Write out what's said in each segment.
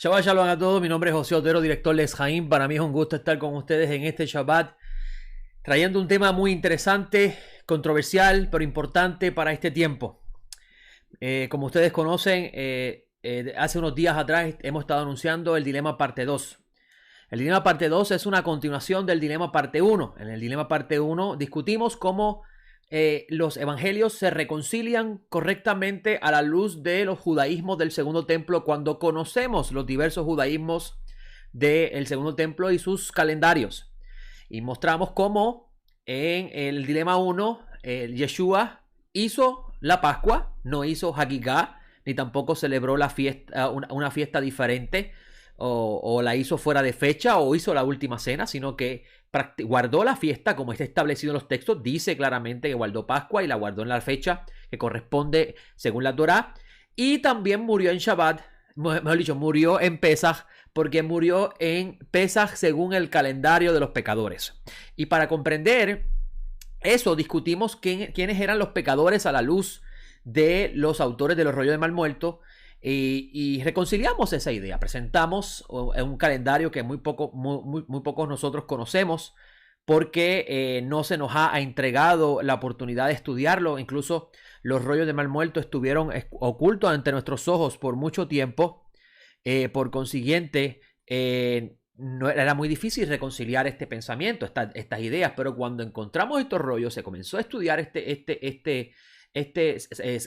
Shabbat Shalom a todos, mi nombre es José Otero, director de Eshaim. Para mí es un gusto estar con ustedes en este Shabbat, trayendo un tema muy interesante, controversial, pero importante para este tiempo. Como ustedes conocen, hace unos días atrás hemos estado anunciando el dilema parte 2. El dilema parte 2 es una continuación del dilema parte 1. En el dilema parte 1 discutimos cómo los evangelios se reconcilian correctamente a la luz de los judaísmos del Segundo Templo cuando conocemos los diversos judaísmos del Segundo Templo y sus calendarios. Y mostramos cómo en el dilema 1 Yeshua hizo la Pascua, no hizo Hagigah, ni tampoco celebró la fiesta, una fiesta diferente, o la hizo fuera de fecha, o hizo la última cena, sino que guardó la fiesta como está establecido en los textos. Dice claramente que guardó Pascua y la guardó en la fecha que corresponde según la Torá. Y también murió en Shabbat, mejor dicho, murió en Pesaj, porque murió en Pesaj según el calendario de los pecadores. Y para comprender eso, discutimos quiénes eran los pecadores a la luz de los autores de los rollos de Mal Muerto. Y reconciliamos esa idea. Presentamos un calendario que muy pocos nosotros conocemos, porque no se nos ha entregado la oportunidad de estudiarlo. Incluso los rollos de Mal Muerto estuvieron ocultos ante nuestros ojos por mucho tiempo. Por consiguiente, no era muy difícil reconciliar este pensamiento, estas ideas. Pero cuando encontramos estos rollos, se comenzó a estudiar este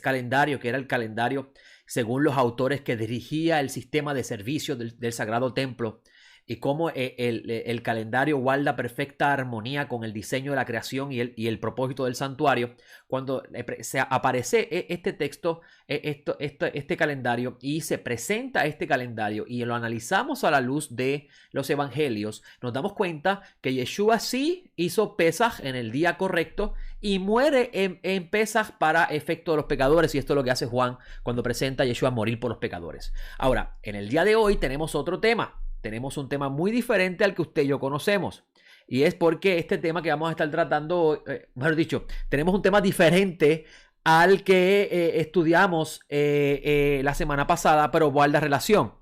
calendario, que era el calendario según los autores que dirigía el sistema de servicio del Sagrado Templo, y cómo el calendario guarda perfecta armonía con el diseño de la creación y el propósito del santuario. Cuando se aparece este texto, este calendario, y se presenta este calendario y lo analizamos a la luz de los evangelios, nos damos cuenta que Yeshua sí hizo Pesaj en el día correcto y muere en Pesaj para efecto de los pecadores. Y esto es lo que hace Juan cuando presenta a Yeshua morir por los pecadores. Ahora, en el día de hoy tenemos otro tema. Tenemos un tema muy diferente al que usted y yo conocemos. Y es porque este tema que vamos a estar tratando, mejor dicho, tenemos un tema diferente al que estudiamos la semana pasada, pero guarda relación.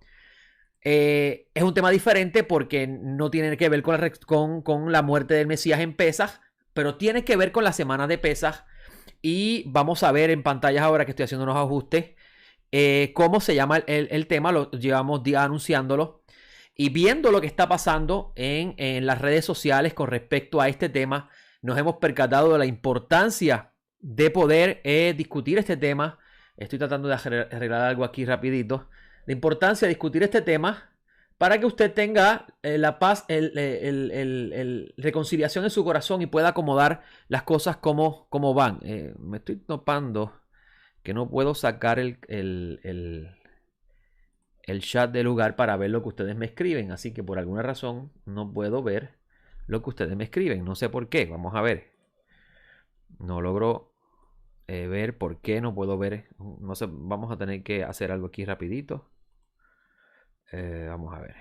Es un tema diferente porque no tiene que ver con la muerte del Mesías en Pesaj, pero tiene que ver con la semana de Pesaj. Y vamos a ver en pantallas ahora que estoy haciendo unos ajustes cómo se llama el tema. Lo llevamos días anunciándolo y viendo lo que está pasando en las redes sociales con respecto a este tema. Nos hemos percatado de la importancia de poder discutir este tema. Estoy tratando de arreglar algo aquí rapidito. La importancia de discutir este tema para que usted tenga la paz, reconciliación en su corazón y pueda acomodar las cosas como van. Me estoy notando que no puedo sacar el chat del lugar para ver lo que ustedes me escriben. Así que por alguna razón no puedo ver lo que ustedes me escriben. No sé por qué. Vamos a ver. No logro ver por qué no puedo ver. No sé, vamos a tener que hacer algo aquí rapidito. Vamos a ver.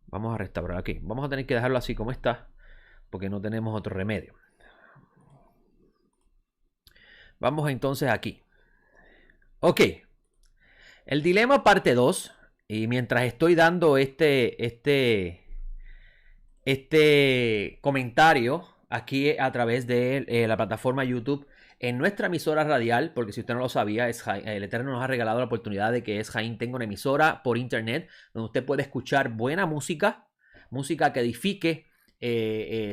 Vamos a restaurar aquí. Vamos a tener que dejarlo así como está, porque no tenemos otro remedio. Vamos entonces aquí. Ok. El dilema parte 2. Y mientras estoy dando este comentario aquí a través de la plataforma YouTube, en nuestra emisora radial, porque si usted no lo sabía, el Eterno nos ha regalado la oportunidad de que Eshaim tenga una emisora por internet donde usted puede escuchar buena música que edifique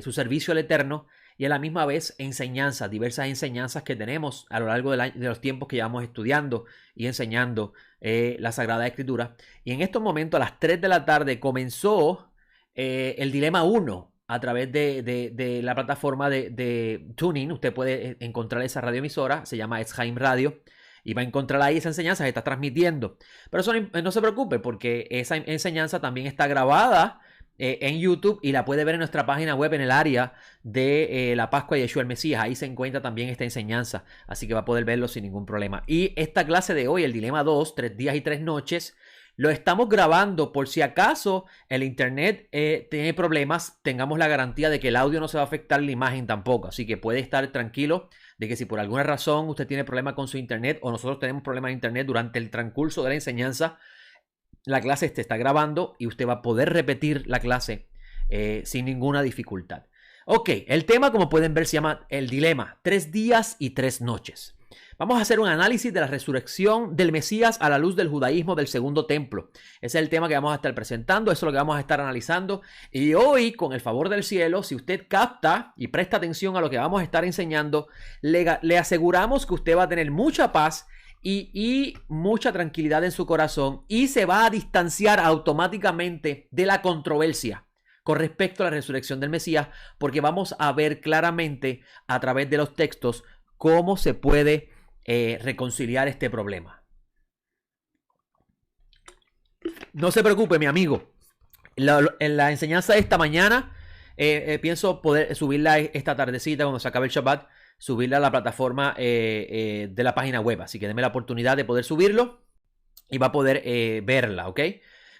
su servicio al Eterno, y a la misma vez enseñanzas, diversas enseñanzas que tenemos a lo largo de los tiempos que llevamos estudiando y enseñando la Sagrada Escritura. Y en estos momentos, a las 3 de la tarde, comenzó el dilema 1. a través de la plataforma de TuneIn. Usted puede encontrar esa radioemisora, se llama Eshaim Radio, y va a encontrar ahí esa enseñanza que está transmitiendo. Pero eso no se preocupe, porque esa enseñanza también está grabada en YouTube y la puede ver en nuestra página web en el área de la Pascua de Yeshua el Mesías. Ahí se encuentra también esta enseñanza, así que va a poder verlo sin ningún problema. Y esta clase de hoy, el Dilema 2, 3 días y 3 noches, lo estamos grabando por si acaso el internet tiene problemas, tengamos la garantía de que el audio no se va a afectar, la imagen tampoco. Así que puede estar tranquilo de que si por alguna razón usted tiene problema con su internet o nosotros tenemos problemas de internet durante el transcurso de la enseñanza, la clase está grabando y usted va a poder repetir la clase sin ninguna dificultad. Ok, el tema, como pueden ver, se llama el dilema, 3 días y 3 noches. Vamos a hacer un análisis de la resurrección del Mesías a la luz del judaísmo del segundo templo. Ese es el tema que vamos a estar presentando, eso es lo que vamos a estar analizando. Y hoy, con el favor del cielo, si usted capta y presta atención a lo que vamos a estar enseñando, le aseguramos que usted va a tener mucha paz y mucha tranquilidad en su corazón y se va a distanciar automáticamente de la controversia con respecto a la resurrección del Mesías, porque vamos a ver claramente a través de los textos cómo se puede reconciliar este problema. No se preocupe, mi amigo. En la enseñanza de esta mañana pienso poder subirla esta tardecita cuando se acabe el Shabbat, subirla a la plataforma de la página web. Así que denme la oportunidad de poder subirlo y va a poder verla, ¿ok?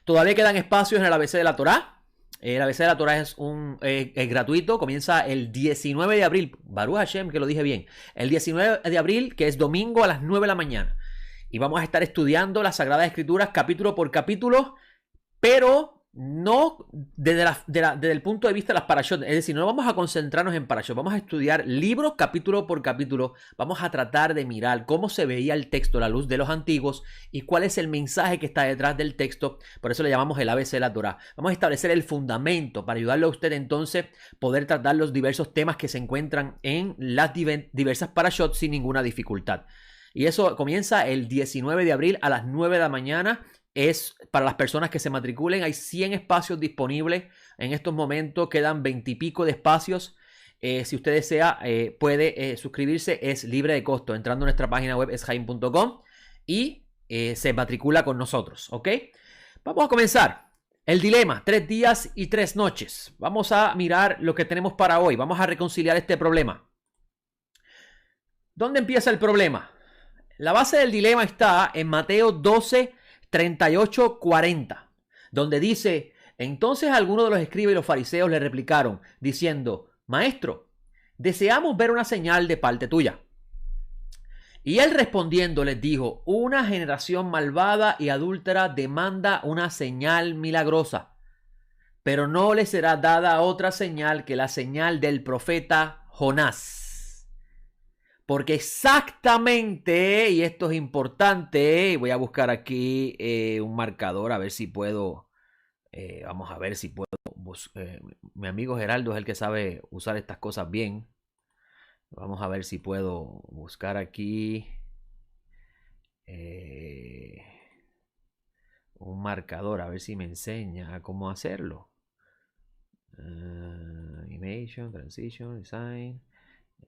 Todavía quedan espacios en el ABC de la Torá. El ABC de la Torá es gratuito, comienza el 19 de abril, Baruch Hashem, que lo dije bien, el 19 de abril, que es domingo a las 9 de la mañana. Y vamos a estar estudiando las Sagradas Escrituras capítulo por capítulo, pero no desde el punto de vista de las parashot. Es decir, no vamos a concentrarnos en parashot, vamos a estudiar libros capítulo por capítulo. Vamos a tratar de mirar cómo se veía el texto a la luz de los antiguos y cuál es el mensaje que está detrás del texto. Por eso le llamamos el ABC de la Torá. Vamos a establecer el fundamento para ayudarle a usted entonces poder tratar los diversos temas que se encuentran en las diversas parashot sin ninguna dificultad. Y eso comienza el 19 de abril a las 9 de la mañana. Es para las personas que se matriculen. Hay 100 espacios disponibles en estos momentos. Quedan 20 y pico de espacios. Si usted desea, puede suscribirse. Es libre de costo. Entrando a nuestra página web eshaim.com y se matricula con nosotros. ¿Ok? Vamos a comenzar. El dilema, 3 días y 3 noches. Vamos a mirar lo que tenemos para hoy. Vamos a reconciliar este problema. ¿Dónde empieza el problema? La base del dilema está en Mateo 12, 38, 40, donde dice: entonces algunos de los escribas y los fariseos le replicaron, diciendo: Maestro, deseamos ver una señal de parte tuya. Y él respondiendo les dijo: una generación malvada y adúltera demanda una señal milagrosa, pero no le será dada otra señal que la señal del profeta Jonás. Porque exactamente, y esto es importante, voy a buscar aquí un marcador a ver si puedo, vamos a ver si puedo, mi amigo Geraldo es el que sabe usar estas cosas bien. Vamos a ver si puedo buscar aquí un marcador, a ver si me enseña cómo hacerlo. Animation, Transition, Design...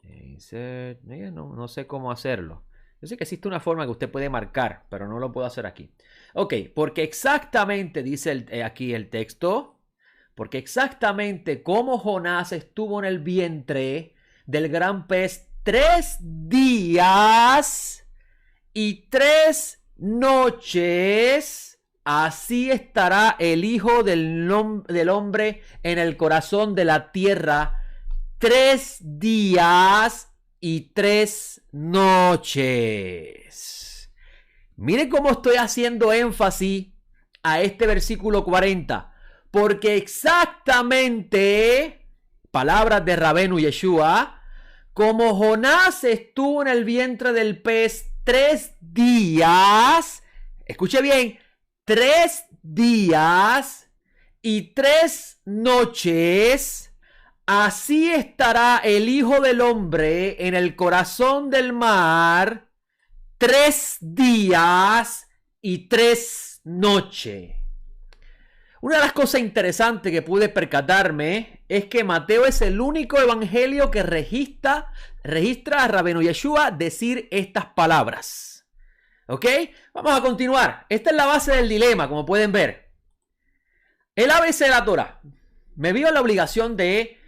Insert. No sé cómo hacerlo. Yo sé que existe una forma que usted puede marcar, pero no lo puedo hacer aquí. Ok, porque exactamente dice aquí el texto, porque exactamente como Jonás estuvo en el vientre del gran pez 3 días y 3 noches, así estará el Hijo del Hombre en el corazón de la tierra 3 días y 3 noches. Miren cómo estoy haciendo énfasis a este versículo 40. Porque exactamente, palabras de Rabenu Yeshua, como Jonás estuvo en el vientre del pez 3 días, escuche bien, 3 días y 3 noches, así estará el Hijo del Hombre en el corazón del mar 3 días y 3 noches. Una de las cosas interesantes que pude percatarme es que Mateo es el único evangelio que registra a Rabenu Yeshua decir estas palabras. ¿Ok? Vamos a continuar. Esta es la base del dilema, como pueden ver. El ABC de la Torah. Me vio en la obligación de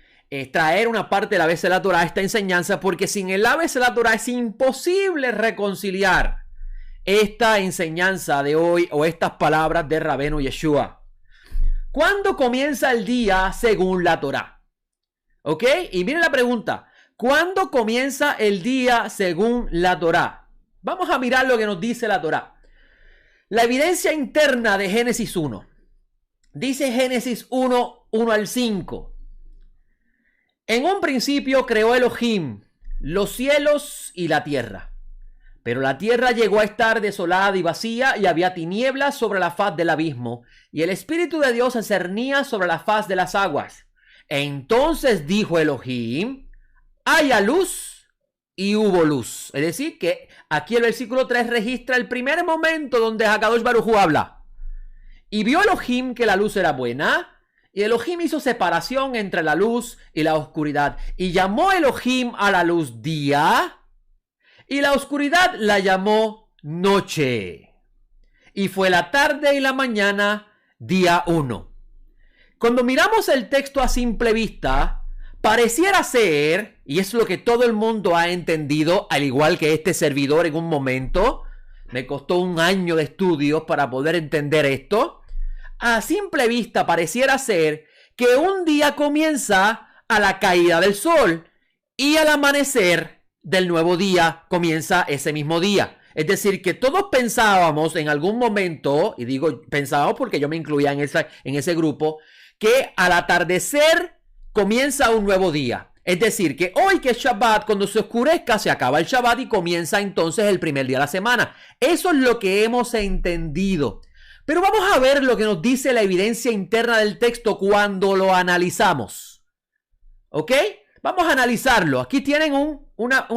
traer una parte del ABC de la Torah a esta enseñanza, porque sin el ABC de la Torah es imposible reconciliar esta enseñanza de hoy o estas palabras de Rabenu Yeshua. ¿Cuándo comienza el día según la Torá? ¿Ok? Y miren la pregunta. ¿Cuándo comienza el día según la Torá? Vamos a mirar lo que nos dice la Torá. La evidencia interna de Génesis 1. Dice Génesis 1, 1 al 5. En un principio creó Elohim los cielos y la tierra. Pero la tierra llegó a estar desolada y vacía, y había tinieblas sobre la faz del abismo, y el Espíritu de Dios se cernía sobre la faz de las aguas. Entonces dijo Elohim, haya luz, y hubo luz. Es decir, que aquí el versículo 3 registra el primer momento donde Hakadosh Baruj Hu habla. Y vio Elohim que la luz era buena, y Elohim hizo separación entre la luz y la oscuridad. Y llamó Elohim a la luz día, y la oscuridad la llamó noche. Y fue la tarde y la mañana, día 1. Cuando miramos el texto a simple vista, pareciera ser, y es lo que todo el mundo ha entendido, al igual que este servidor en un momento, me costó un año de estudios para poder entender esto. A simple vista pareciera ser que un día comienza a la caída del sol y al amanecer del nuevo día comienza ese mismo día. Es decir, que todos pensábamos en algún momento, y digo pensábamos porque yo me incluía en ese grupo, que al atardecer comienza un nuevo día. Es decir, que hoy que es Shabbat, cuando se oscurezca, se acaba el Shabbat y comienza entonces el primer día de la semana. Eso es lo que hemos entendido. Pero vamos a ver lo que nos dice la evidencia interna del texto cuando lo analizamos. ¿Ok? Vamos a analizarlo. Aquí tienen una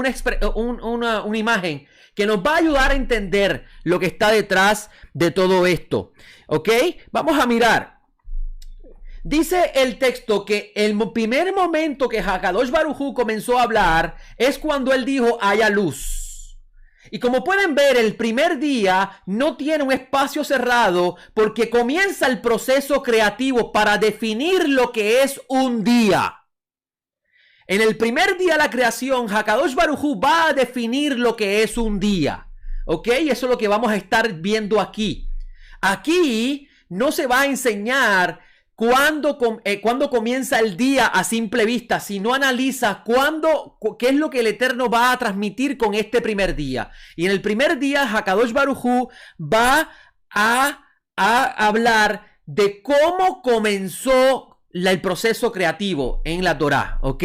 imagen que nos va a ayudar a entender lo que está detrás de todo esto. ¿Ok? Vamos a mirar. Dice el texto que el primer momento que Hakadosh Baruj Hu comenzó a hablar es cuando él dijo haya luz. Y como pueden ver, el primer día no tiene un espacio cerrado porque comienza el proceso creativo para definir lo que es un día. En el primer día de la creación, Hakadosh Baruj Hu va a definir lo que es un día. ¿Ok? Eso es lo que vamos a estar viendo aquí. Aquí no se va a enseñar cuándo comienza el día a simple vista, sino analiza qué es lo que el Eterno va a transmitir con este primer día. Y en el primer día, Hakadosh Baruj Hu va a hablar de cómo comenzó el proceso creativo en la Torá, ¿ok?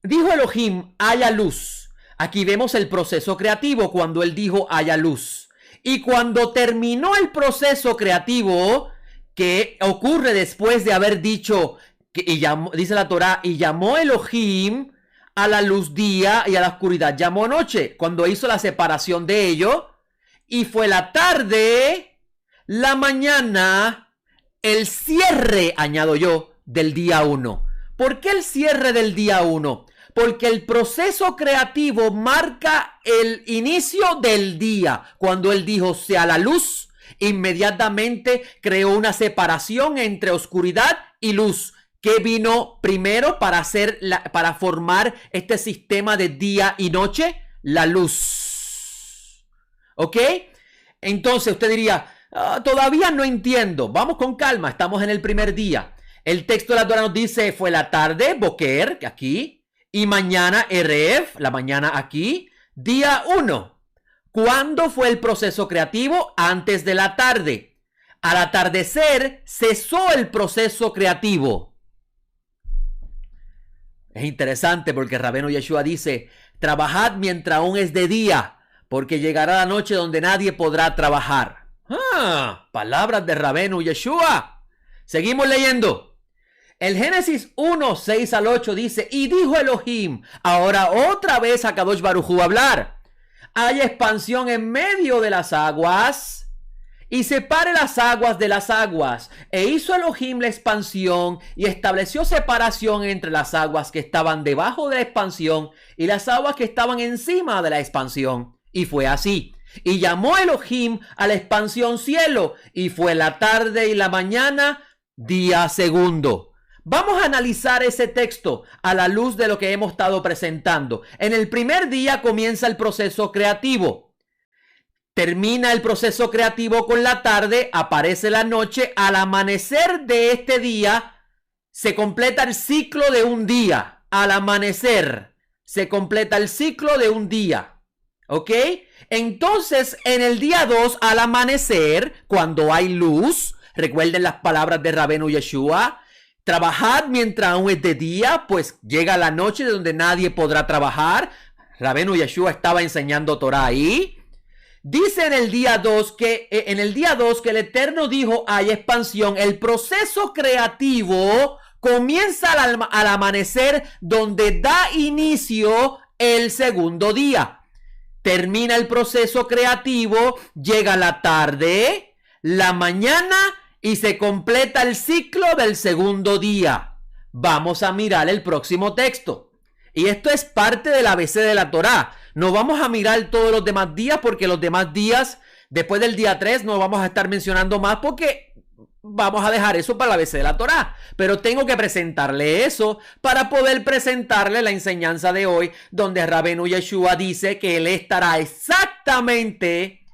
Dijo Elohim, haya luz. Aquí vemos el proceso creativo cuando él dijo haya luz. Y cuando terminó el proceso creativo, que ocurre después de haber dicho, dice la Torá, y llamó Elohim a la luz día y a la oscuridad llamó noche, cuando hizo la separación de ello, y fue la tarde, la mañana, el cierre, añado yo, del día 1. ¿Por qué el cierre del día 1? Porque el proceso creativo marca el inicio del día. Cuando él dijo sea la luz, inmediatamente creó una separación entre oscuridad y luz. ¿Qué vino primero para formar este sistema de día y noche? La luz. ¿Ok? Entonces usted diría, todavía no entiendo. Vamos con calma, estamos en el primer día. El texto de la Torá nos dice, fue la tarde, Boker, aquí, y mañana, Erev, la mañana aquí, día 1. ¿Cuándo fue el proceso creativo? Antes de la tarde. Al atardecer, cesó el proceso creativo. Es interesante porque Rabenu Yeshua dice, trabajad mientras aún es de día, porque llegará la noche donde nadie podrá trabajar. Palabras de Rabenu Yeshua. Seguimos leyendo. El Génesis 1, 6 al 8 dice, y dijo Elohim, ahora otra vez a Hakadosh Baruj Hu hablar, hay expansión en medio de las aguas, y separe las aguas de las aguas. E hizo Elohim la expansión y estableció separación entre las aguas que estaban debajo de la expansión y las aguas que estaban encima de la expansión. Y fue así. Y llamó Elohim a la expansión cielo, y fue la tarde y la mañana, día segundo. Vamos a analizar ese texto a la luz de lo que hemos estado presentando. En el primer día comienza el proceso creativo. Termina el proceso creativo con la tarde, aparece la noche. Al amanecer de este día se completa el ciclo de un día. Al amanecer se completa el ciclo de un día. ¿Ok? Entonces, en el día 2, al amanecer, cuando hay luz, recuerden las palabras de Rabenu Yeshua, trabajad mientras aún es de día, pues llega la noche donde nadie podrá trabajar. Rabenu Yeshua estaba enseñando Torah ahí. Dice en el día 2 que el Eterno dijo, hay expansión. El proceso creativo comienza al amanecer, donde da inicio el segundo día. Termina el proceso creativo, llega la tarde, la mañana y se completa el ciclo del segundo día. Vamos a mirar el próximo texto. Y esto es parte del ABC de la Torá. No vamos a mirar todos los demás días, porque los demás días, después del día 3, no vamos a estar mencionando más, porque vamos a dejar eso para el ABC de la Torá. Pero tengo que presentarle eso para poder presentarle la enseñanza de hoy, donde Rabenu Yeshua dice que él estará exactamente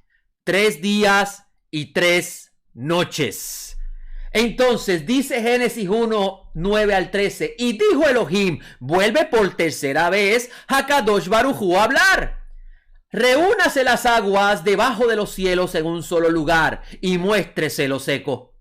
3 días y 3 noches. Entonces dice Génesis 1, 9 al 13, y dijo Elohim, vuelve por tercera vez Hakadosh Baruj Hu a hablar. Reúnase las aguas debajo de los cielos en un solo lugar, y muéstrese lo seco.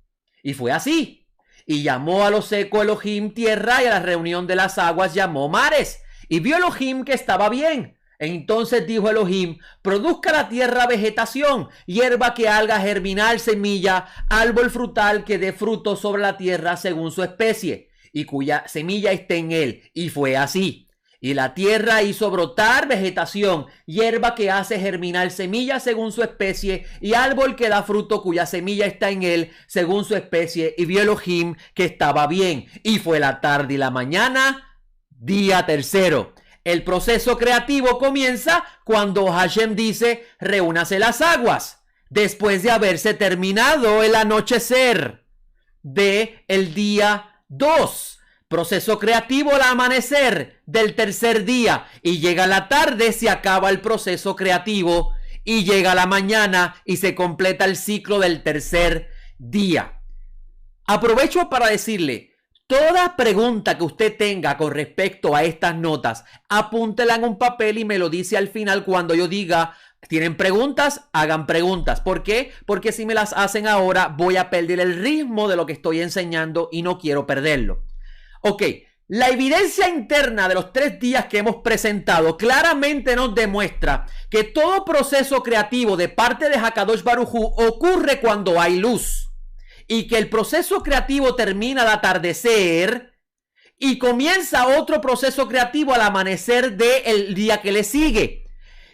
Y fue así. Y llamó a lo seco Elohim tierra, y a la reunión de las aguas llamó mares. Y vio Elohim que estaba bien. Entonces dijo Elohim, produzca la tierra vegetación, hierba que haga germinar semilla, árbol frutal que dé fruto sobre la tierra según su especie, y cuya semilla esté en él. Y fue así. Y la tierra hizo brotar vegetación, hierba que hace germinar semilla según su especie, y árbol que da fruto cuya semilla está en él según su especie. Y vio Elohim que estaba bien. Y fue la tarde y la mañana, día tercero. El proceso creativo comienza cuando Hashem dice, reúnase las aguas, después de haberse terminado el anochecer de el día 2. Proceso creativo al amanecer del tercer día, y llega la tarde, se acaba el proceso creativo, y llega la mañana y se completa el ciclo del tercer día. Aprovecho para decirle, toda pregunta que usted tenga con respecto a estas notas, apúntela en un papel y me lo dice al final cuando yo diga, ¿tienen preguntas? Hagan preguntas. ¿Por qué? Porque si me las hacen ahora, voy a perder el ritmo de lo que estoy enseñando y no quiero perderlo. Ok, la evidencia interna de los 3 días que hemos presentado claramente nos demuestra que todo proceso creativo de parte de Hakadosh Baruj Hu ocurre cuando hay luz. Y que el proceso creativo termina al atardecer y comienza otro proceso creativo al amanecer del día que le sigue.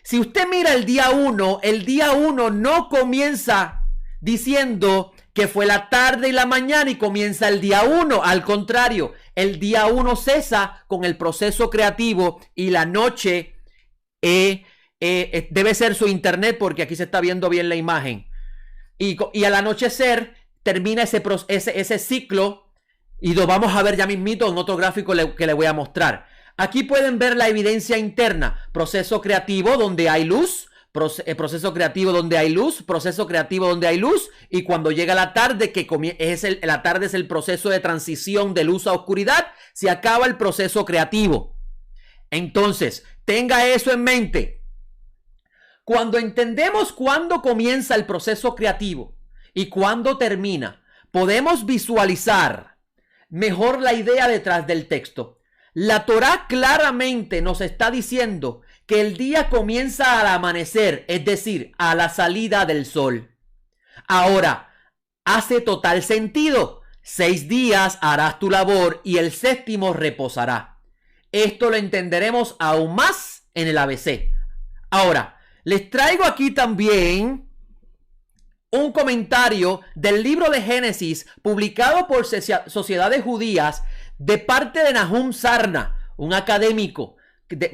Si usted mira el día 1 no comienza diciendo que fue la tarde y la mañana y comienza el día 1. Al contrario, el día 1 cesa con el proceso creativo y la noche debe ser su internet, porque aquí se está viendo bien la imagen. Y al anochecer termina ese ciclo, y lo vamos a ver ya mismito en otro gráfico que le voy a mostrar. Aquí pueden ver la evidencia interna. Proceso creativo donde hay luz, proceso creativo donde hay luz, proceso creativo donde hay luz, y cuando llega la tarde, la tarde es el proceso de transición de luz a oscuridad, se acaba el proceso creativo. Entonces, tenga eso en mente. Cuando entendemos cuándo comienza el proceso creativo y cuándo termina, podemos visualizar mejor la idea detrás del texto. La Torá claramente nos está diciendo que el día comienza al amanecer, es decir, a la salida del sol. Ahora, hace total sentido. 6 días harás tu labor y el 7º reposará. Esto lo entenderemos aún más en el ABC. Ahora, les traigo aquí también un comentario del libro de Génesis publicado por Sociedades Judías de parte de Nahum Sarna, un académico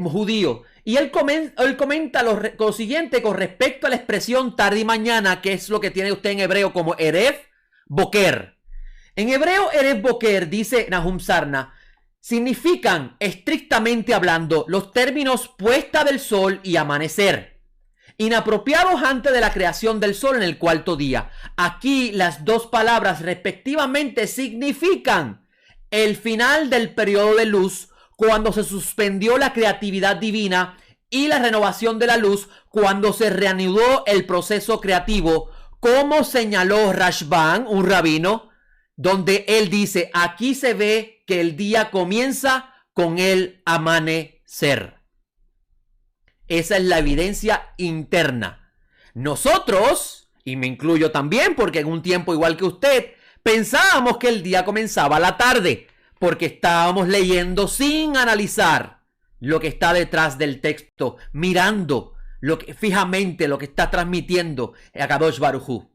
judío. Y él comenta lo siguiente con respecto a la expresión tarde y mañana, que es lo que tiene usted en hebreo como Erev Boker. En hebreo, Erev Boker, dice Nahum Sarna, significan, estrictamente hablando, los términos puesta del sol y amanecer, inapropiados antes de la creación del sol en el cuarto día. Aquí las dos palabras respectivamente significan el final del periodo de luz, cuando se suspendió la creatividad divina, y la renovación de la luz, cuando se reanudó el proceso creativo, como señaló Rashban, un rabino, donde él dice, aquí se ve que el día comienza con el amanecer. Esa es la evidencia interna. Nosotros, y me incluyo también, porque en un tiempo igual que usted, pensábamos que el día comenzaba a la tarde, porque estábamos leyendo sin analizar lo que está detrás del texto, mirando fijamente lo que está transmitiendo Akadosh Baruj Hu.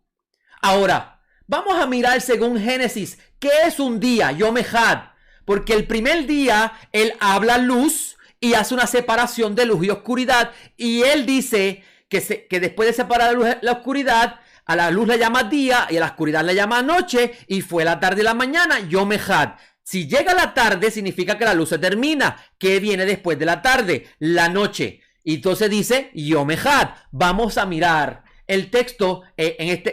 Ahora, vamos a mirar según Génesis, ¿qué es un día? Yom Echad. Porque el primer día, él habla luz y hace una separación de luz y oscuridad. Y él dice que después de separar la oscuridad, a la luz le llama día y a la oscuridad le llama noche. Y fue la tarde y la mañana, Yom Echad. Si llega la tarde, significa que la luz se termina. ¿Qué viene después de la tarde? La noche. Y entonces dice Yom Echad. Vamos a mirar el texto,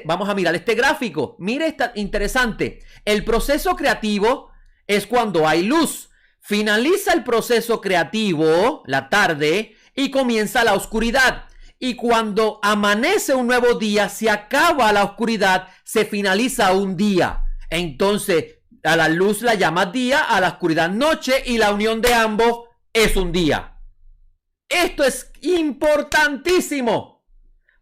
vamos a mirar este gráfico. Mire, está interesante. El proceso creativo es cuando hay luz. Finaliza el proceso creativo, la tarde, y comienza la oscuridad. Y cuando amanece un nuevo día, se acaba la oscuridad, se finaliza un día. Entonces, a la luz la llama día, a la oscuridad noche, y la unión de ambos es un día. Esto es importantísimo,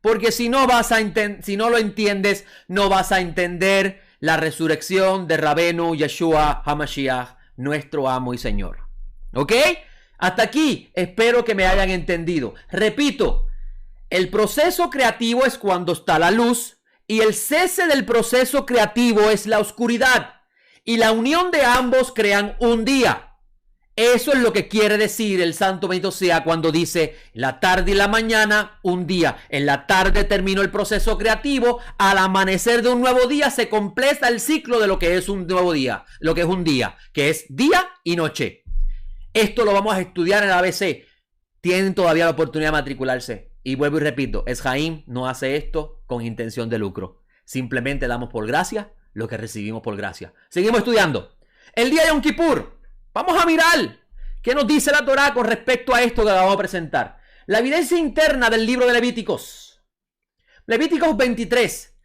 porque si no lo entiendes, no vas a entender la resurrección de Rabenu Yeshua HaMashiach, nuestro amo y Señor. ¿Ok? Hasta aquí espero que me hayan entendido. Repito, el proceso creativo es cuando está la luz, y el cese del proceso creativo es la oscuridad. Y la unión de ambos crean un día. Eso es lo que quiere decir el santo bendito sea cuando dice la tarde y la mañana, un día. En la tarde terminó el proceso creativo, al amanecer de un nuevo día se completa el ciclo de lo que es un nuevo día, lo que es un día, que es día y noche. Esto lo vamos a estudiar en la ABC. Tienen todavía la oportunidad de matricularse. Y vuelvo y repito, Esjaim no hace esto con intención de lucro. Simplemente damos por gracia lo que recibimos por gracia. Seguimos estudiando. El día de Yom Kippur. Vamos a mirar qué nos dice la Torá con respecto a esto que vamos a presentar. La evidencia interna del libro de Levíticos. Levíticos 23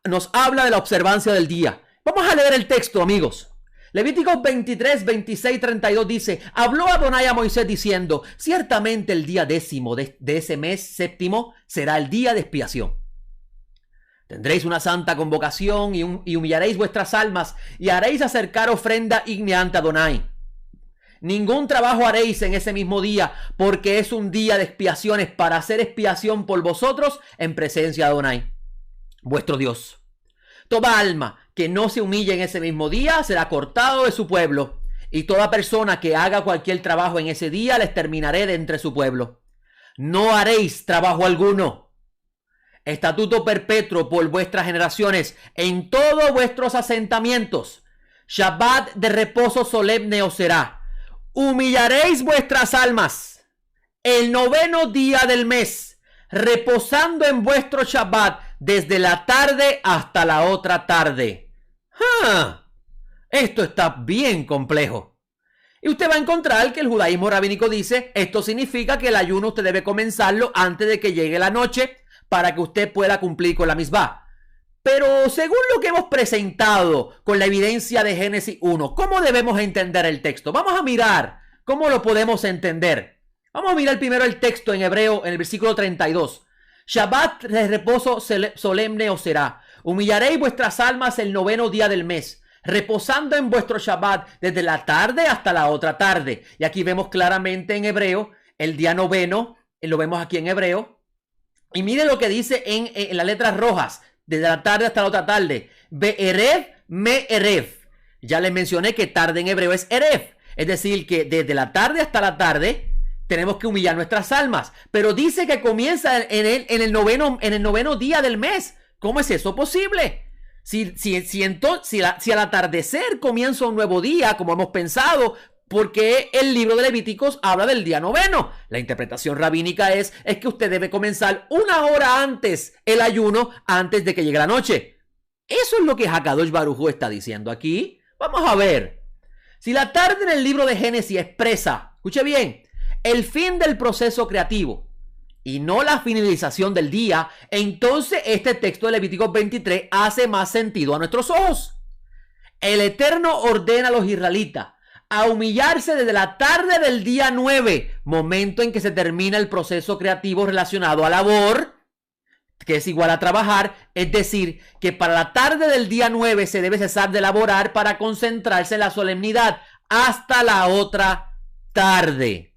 nos habla de la observancia del día. Vamos a leer el texto, amigos. Levíticos 23, 26, 32 dice: habló Adonai a Moisés diciendo: ciertamente el día 10º de ese mes séptimo será el día de expiación. Tendréis una santa convocación y humillaréis vuestras almas y haréis acercar ofrenda ígnea ante Adonai. Ningún trabajo haréis en ese mismo día, porque es un día de expiaciones para hacer expiación por vosotros en presencia de Adonai, vuestro Dios. Toda alma que no se humille en ese mismo día será cortado de su pueblo, y toda persona que haga cualquier trabajo en ese día la exterminaré de entre su pueblo. No haréis trabajo alguno. Estatuto perpetuo por vuestras generaciones en todos vuestros asentamientos. Shabbat de reposo solemne os será. Humillaréis vuestras almas el 9º día del mes, reposando en vuestro Shabbat desde la tarde hasta la otra tarde. Esto está bien complejo. Y usted va a encontrar que el judaísmo rabínico dice: esto significa que el ayuno usted debe comenzarlo antes de que llegue la noche para que usted pueda cumplir con la misbah. Pero según lo que hemos presentado con la evidencia de Génesis 1, ¿cómo debemos entender el texto? Vamos a mirar cómo lo podemos entender. Vamos a mirar primero el texto en hebreo, en el versículo 32. Shabbat de reposo solemne os será. Humillaréis vuestras almas el 9º día del mes, reposando en vuestro Shabbat desde la tarde hasta la otra tarde. Y aquí vemos claramente en hebreo el día 9º, lo vemos aquí en hebreo. Y mire lo que dice en las letras rojas. desde la tarde hasta la otra tarde. Be'erev, me'erev. Ya les mencioné que tarde en hebreo es erev. Es decir, que desde la tarde hasta la tarde tenemos que humillar nuestras almas. Pero dice que comienza en el noveno día del mes. ¿Cómo es eso posible? Si al atardecer comienza un nuevo día, como hemos pensado, porque el libro de Levíticos habla del día noveno. La interpretación rabínica es que usted debe comenzar una hora antes el ayuno, antes de que llegue la noche. Eso es lo que Hakadosh Baruj Hu está diciendo aquí. Vamos a ver. Si la tarde en el libro de Génesis expresa, escuche bien, el fin del proceso creativo y no la finalización del día, entonces este texto de Levíticos 23 hace más sentido a nuestros ojos. El Eterno ordena a los israelitas a humillarse desde la tarde del día 9, momento en que se termina el proceso creativo relacionado a labor, que es igual a trabajar, es decir, que para la tarde del día 9 se debe cesar de laborar para concentrarse en la solemnidad hasta la otra tarde.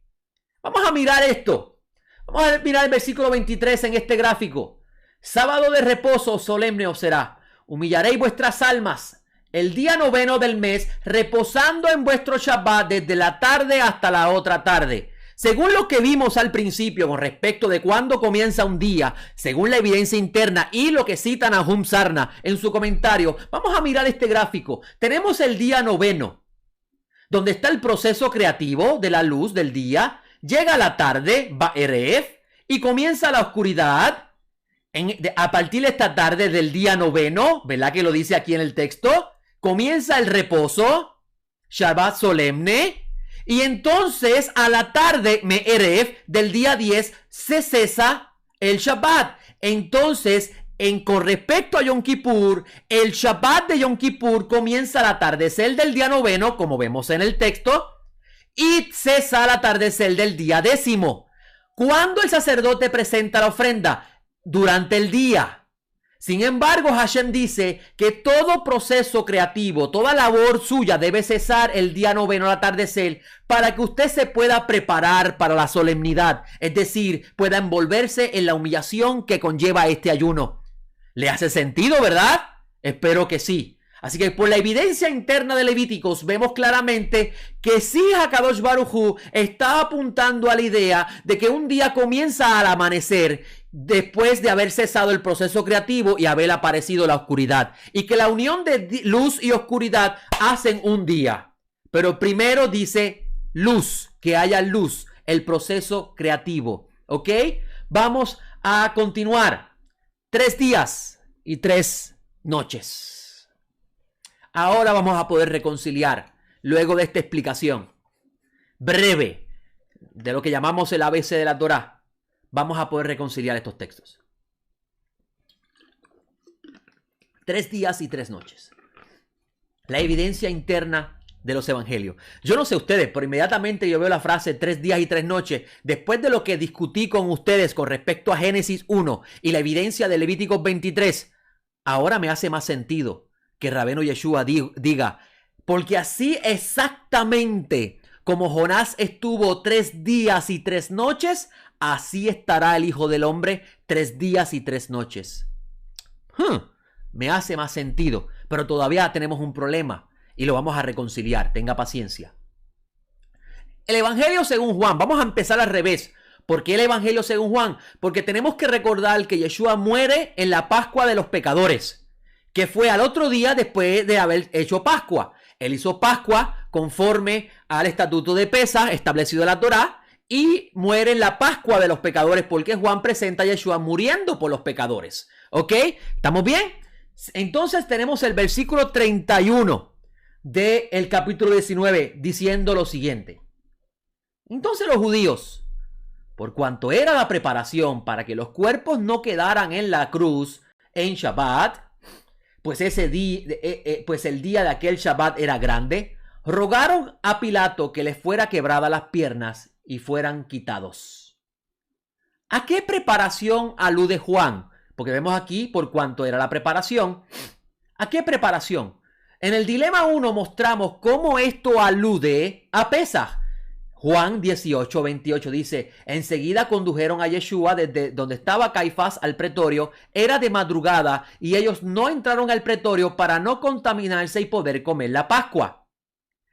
Vamos a mirar esto. Vamos a mirar el versículo 23 en este gráfico. Sábado de reposo solemne os será. Humillaréis vuestras almas el día noveno del mes, reposando en vuestro Shabbat desde la tarde hasta la otra tarde. Según lo que vimos al principio con respecto de cuándo comienza un día, según la evidencia interna y lo que cita Nahum Sarna en su comentario, vamos a mirar este gráfico. Tenemos el día noveno, donde está el proceso creativo de la luz del día. Llega la tarde, Ba'erev, y comienza la oscuridad. A partir de esta tarde del día noveno, ¿verdad que lo dice aquí en el texto? Comienza el reposo, Shabbat solemne. Y entonces a la tarde, Me'erev, del día 10, se cesa el Shabbat. Entonces, con respecto a Yom Kippur, el Shabbat de Yom Kippur comienza al atardecer del día noveno, como vemos en el texto, y cesa al atardecer del día 10. ¿Cuándo el sacerdote presenta la ofrenda? Durante el día. Sin embargo, Hashem dice que todo proceso creativo, toda labor suya debe cesar el día noveno al atardecer para que usted se pueda preparar para la solemnidad, es decir, pueda envolverse en la humillación que conlleva este ayuno. ¿Le hace sentido, verdad? Espero que sí. Así que por la evidencia interna de Levíticos vemos claramente que sí, Hakadosh Baruj Hu está apuntando a la idea de que un día comienza al amanecer después de haber cesado el proceso creativo y haber aparecido la oscuridad, y que la unión de luz y oscuridad hacen un día. Pero primero dice luz, que haya luz, el proceso creativo. ¿Ok? Vamos a continuar. 3 días y 3 noches. Ahora vamos a poder reconciliar, luego de esta explicación breve de lo que llamamos el ABC de la Torá, vamos a poder reconciliar estos textos. 3 días y 3 noches. La evidencia interna de los evangelios. Yo no sé ustedes, pero inmediatamente yo veo la frase 3 días y 3 noches. Después de lo que discutí con ustedes con respecto a Génesis 1 y la evidencia de Levíticos 23, ahora me hace más sentido que Rabbeinu Yeshua diga, porque así exactamente como Jonás estuvo 3 días y 3 noches, así estará el Hijo del Hombre 3 días y 3 noches. Me hace más sentido, pero todavía tenemos un problema y lo vamos a reconciliar. Tenga paciencia. El Evangelio según Juan, vamos a empezar al revés. ¿Por qué el Evangelio según Juan? Porque tenemos que recordar que Yeshua muere en la Pascua de los pecadores, que fue al otro día después de haber hecho Pascua. Él hizo Pascua conforme al estatuto de Pesaj establecido en la Torá y muere en la Pascua de los pecadores, porque Juan presenta a Yeshua muriendo por los pecadores. ¿Ok? ¿Estamos bien? Entonces tenemos el versículo 31 del capítulo 19 diciendo lo siguiente. Entonces los judíos, por cuanto era la preparación para que los cuerpos no quedaran en la cruz en Shabbat, pues el día de aquel Shabbat era grande, rogaron a Pilato que les fuera quebradas las piernas y fueran quitados. ¿A qué preparación alude Juan? Porque vemos aquí por cuanto era la preparación. ¿A qué preparación? En el dilema 1 mostramos cómo esto alude a Pesaj. Juan 18:28 dice, enseguida condujeron a Yeshua desde donde estaba Caifás al pretorio, era de madrugada y ellos no entraron al pretorio para no contaminarse y poder comer la Pascua.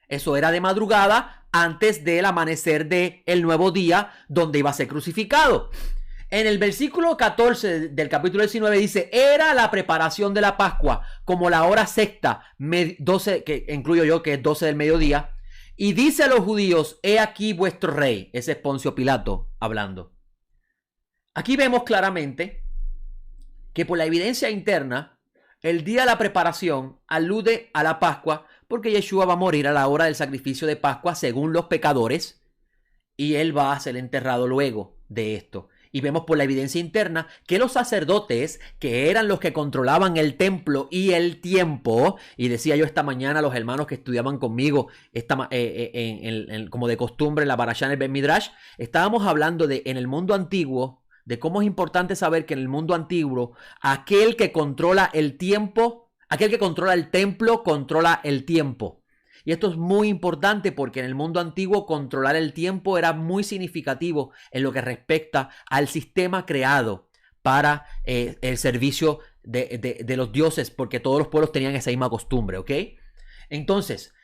Eso era de madrugada antes del amanecer del nuevo día donde iba a ser crucificado. En el versículo 14 del capítulo 19 dice, era la preparación de la Pascua como la hora sexta, 12, que incluyo yo que es 12 del mediodía. Y dice a los judíos, he aquí vuestro rey. Ese es Poncio Pilato hablando. Aquí vemos claramente que por la evidencia interna, el día de la preparación alude a la Pascua porque Yeshua va a morir a la hora del sacrificio de Pascua según los pecadores y él va a ser enterrado luego de esto. Y vemos por la evidencia interna que los sacerdotes, que eran los que controlaban el templo y el tiempo, y decía yo esta mañana a los hermanos que estudiaban conmigo, como de costumbre en la Parashá en el Ben Midrash, estábamos hablando de en el mundo antiguo, de cómo es importante saber que en el mundo antiguo, aquel que controla el tiempo, aquel que controla el templo, controla el tiempo. Y esto es muy importante porque en el mundo antiguo controlar el tiempo era muy significativo en lo que respecta al sistema creado para el servicio de los dioses, porque todos los pueblos tenían esa misma costumbre, ¿ok? Entonces,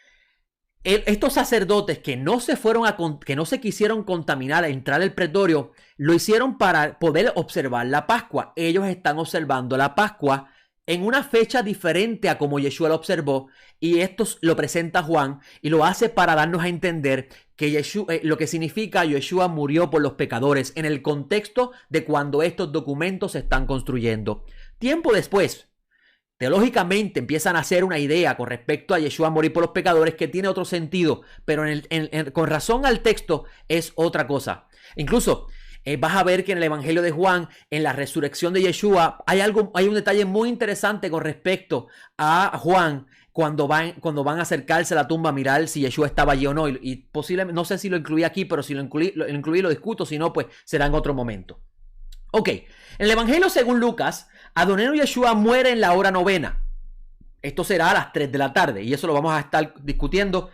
estos sacerdotes que no se quisieron contaminar a entrar al pretorio, lo hicieron para poder observar la Pascua. Ellos están observando la Pascua en una fecha diferente a como Yeshua lo observó, y esto lo presenta Juan y lo hace para darnos a entender que Yeshua, lo que significa Yeshua murió por los pecadores en el contexto de cuando estos documentos se están construyendo. Tiempo después, teológicamente empiezan a hacer una idea con respecto a Yeshua morir por los pecadores que tiene otro sentido, pero con razón al texto es otra cosa. Incluso vas a ver que en el Evangelio de Juan, en la resurrección de Yeshua, hay un detalle muy interesante con respecto a Juan cuando van a acercarse a la tumba a mirar si Yeshua estaba allí o no. Y posiblemente, no sé si lo incluí aquí, pero si lo incluí lo discuto, si no, pues será en otro momento. Ok, en el Evangelio según Lucas, Adonenu Yeshua muere en la hora novena. Esto será a las 3 de la tarde y eso lo vamos a estar discutiendo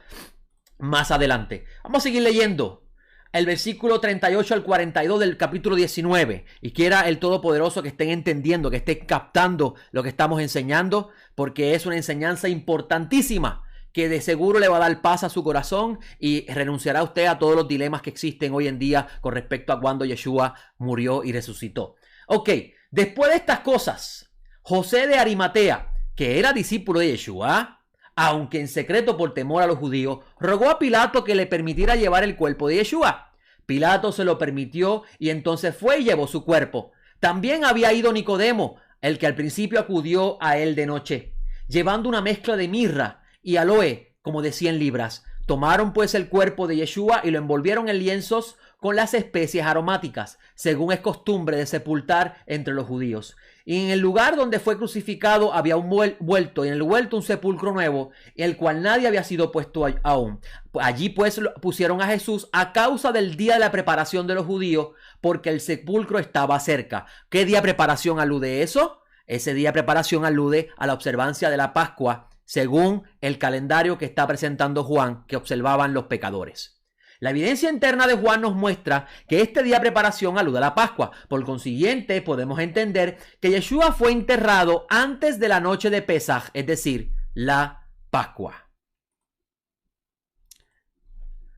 más adelante. Vamos a seguir leyendo el versículo 38 al 42 del capítulo 19. Y quiera el Todopoderoso que estén entendiendo, que estén captando lo que estamos enseñando, porque es una enseñanza importantísima que de seguro le va a dar paz a su corazón y renunciará usted a todos los dilemas que existen hoy en día con respecto a cuando Yeshua murió y resucitó. Ok, después de estas cosas, José de Arimatea, que era discípulo de Yeshua, aunque en secreto por temor a los judíos, rogó a Pilato que le permitiera llevar el cuerpo de Yeshua. Pilato se lo permitió y entonces fue y llevó su cuerpo. También había ido Nicodemo, el que al principio acudió a él de noche, llevando una mezcla de mirra y aloe, como de 100 libras. Tomaron pues el cuerpo de Yeshua y lo envolvieron en lienzos con las especies aromáticas, según es costumbre de sepultar entre los judíos. Y en el lugar donde fue crucificado había un vuelto, y en el vuelto un sepulcro nuevo, en el cual nadie había sido puesto aún. Allí pues pusieron a Jesús a causa del día de la preparación de los judíos, porque el sepulcro estaba cerca. ¿Qué día de preparación alude eso? Ese día de preparación alude a la observancia de la Pascua, según el calendario que está presentando Juan, que observaban los pecadores. La evidencia interna de Juan nos muestra que este día de preparación alude a la Pascua. Por consiguiente, podemos entender que Yeshua fue enterrado antes de la noche de Pesaj, es decir, la Pascua.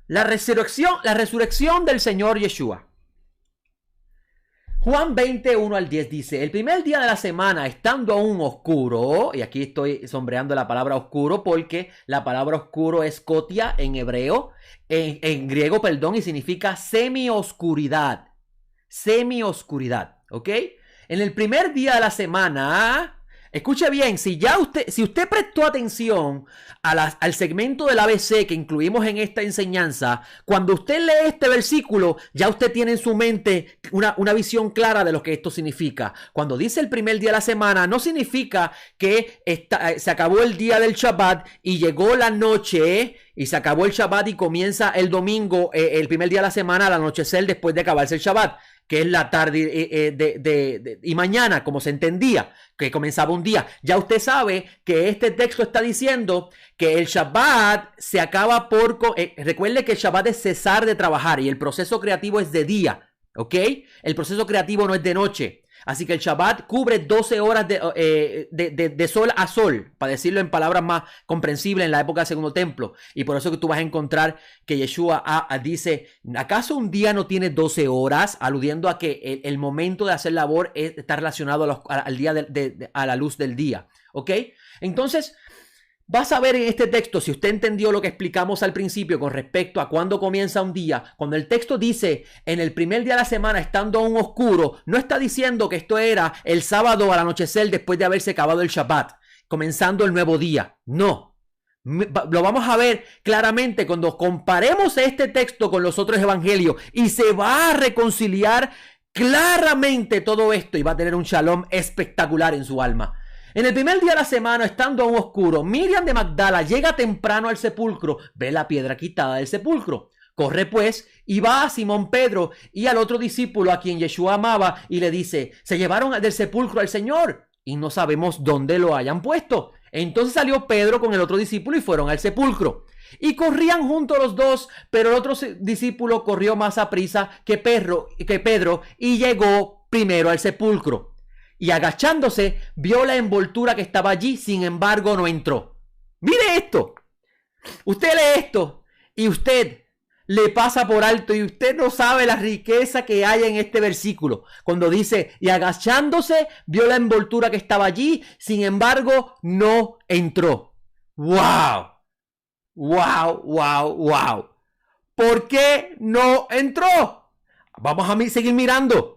La resurrección del Señor Yeshua. Juan 20, 1 al 10 dice, el primer día de la semana, estando aún oscuro, y aquí estoy sombreando la palabra oscuro porque la palabra oscuro es kotia en hebreo, en griego, perdón, y significa semi-oscuridad. Semi-oscuridad, ¿ok? En el primer día de la semana, escuche bien, si usted prestó atención al segmento del ABC que incluimos en esta enseñanza, cuando usted lee este versículo, ya usted tiene en su mente una visión clara de lo que esto significa. Cuando dice el primer día de la semana, no significa que se acabó el día del Shabbat y llegó la noche y se acabó el Shabbat y comienza el domingo, el primer día de la semana al anochecer después de acabarse el Shabbat. que es la tarde y mañana, como se entendía, que comenzaba un día. Ya usted sabe que este texto está diciendo que el Shabbat se acaba por... recuerde que el Shabbat es cesar de trabajar y el proceso creativo es de día, ¿ok? El proceso creativo no es de noche. Así que el Shabbat cubre 12 horas de sol a sol, para decirlo en palabras más comprensibles en la época del Segundo Templo. Y por eso que tú vas a encontrar que Yeshua dice, ¿acaso un día no tiene 12 horas? Aludiendo a que el momento de hacer labor está relacionado al día a la luz del día. ¿Ok? Entonces, vas a ver en este texto, si usted entendió lo que explicamos al principio con respecto a cuándo comienza un día, cuando el texto dice en el primer día de la semana estando aún oscuro, no está diciendo que esto era el sábado al anochecer después de haberse acabado el Shabbat, comenzando el nuevo día. No. Lo vamos a ver claramente cuando comparemos este texto con los otros evangelios y se va a reconciliar claramente todo esto y va a tener un shalom espectacular en su alma. En el primer día de la semana, estando aún oscuro, Miriam de Magdala llega temprano al sepulcro, ve la piedra quitada del sepulcro. Corre pues y va a Simón Pedro y al otro discípulo a quien Yeshua amaba y le dice, se llevaron del sepulcro al Señor y no sabemos dónde lo hayan puesto. Entonces salió Pedro con el otro discípulo y fueron al sepulcro. Y corrían juntos los dos, pero el otro discípulo corrió más aprisa que Pedro y llegó primero al sepulcro. Y agachándose, vio la envoltura que estaba allí, sin embargo no entró. Mire esto. Usted lee esto y usted le pasa por alto y usted no sabe la riqueza que hay en este versículo. Cuando dice, y agachándose, vio la envoltura que estaba allí, sin embargo no entró. ¡Wow! ¡Wow, wow, wow! ¿Por qué no entró? Vamos a seguir mirando.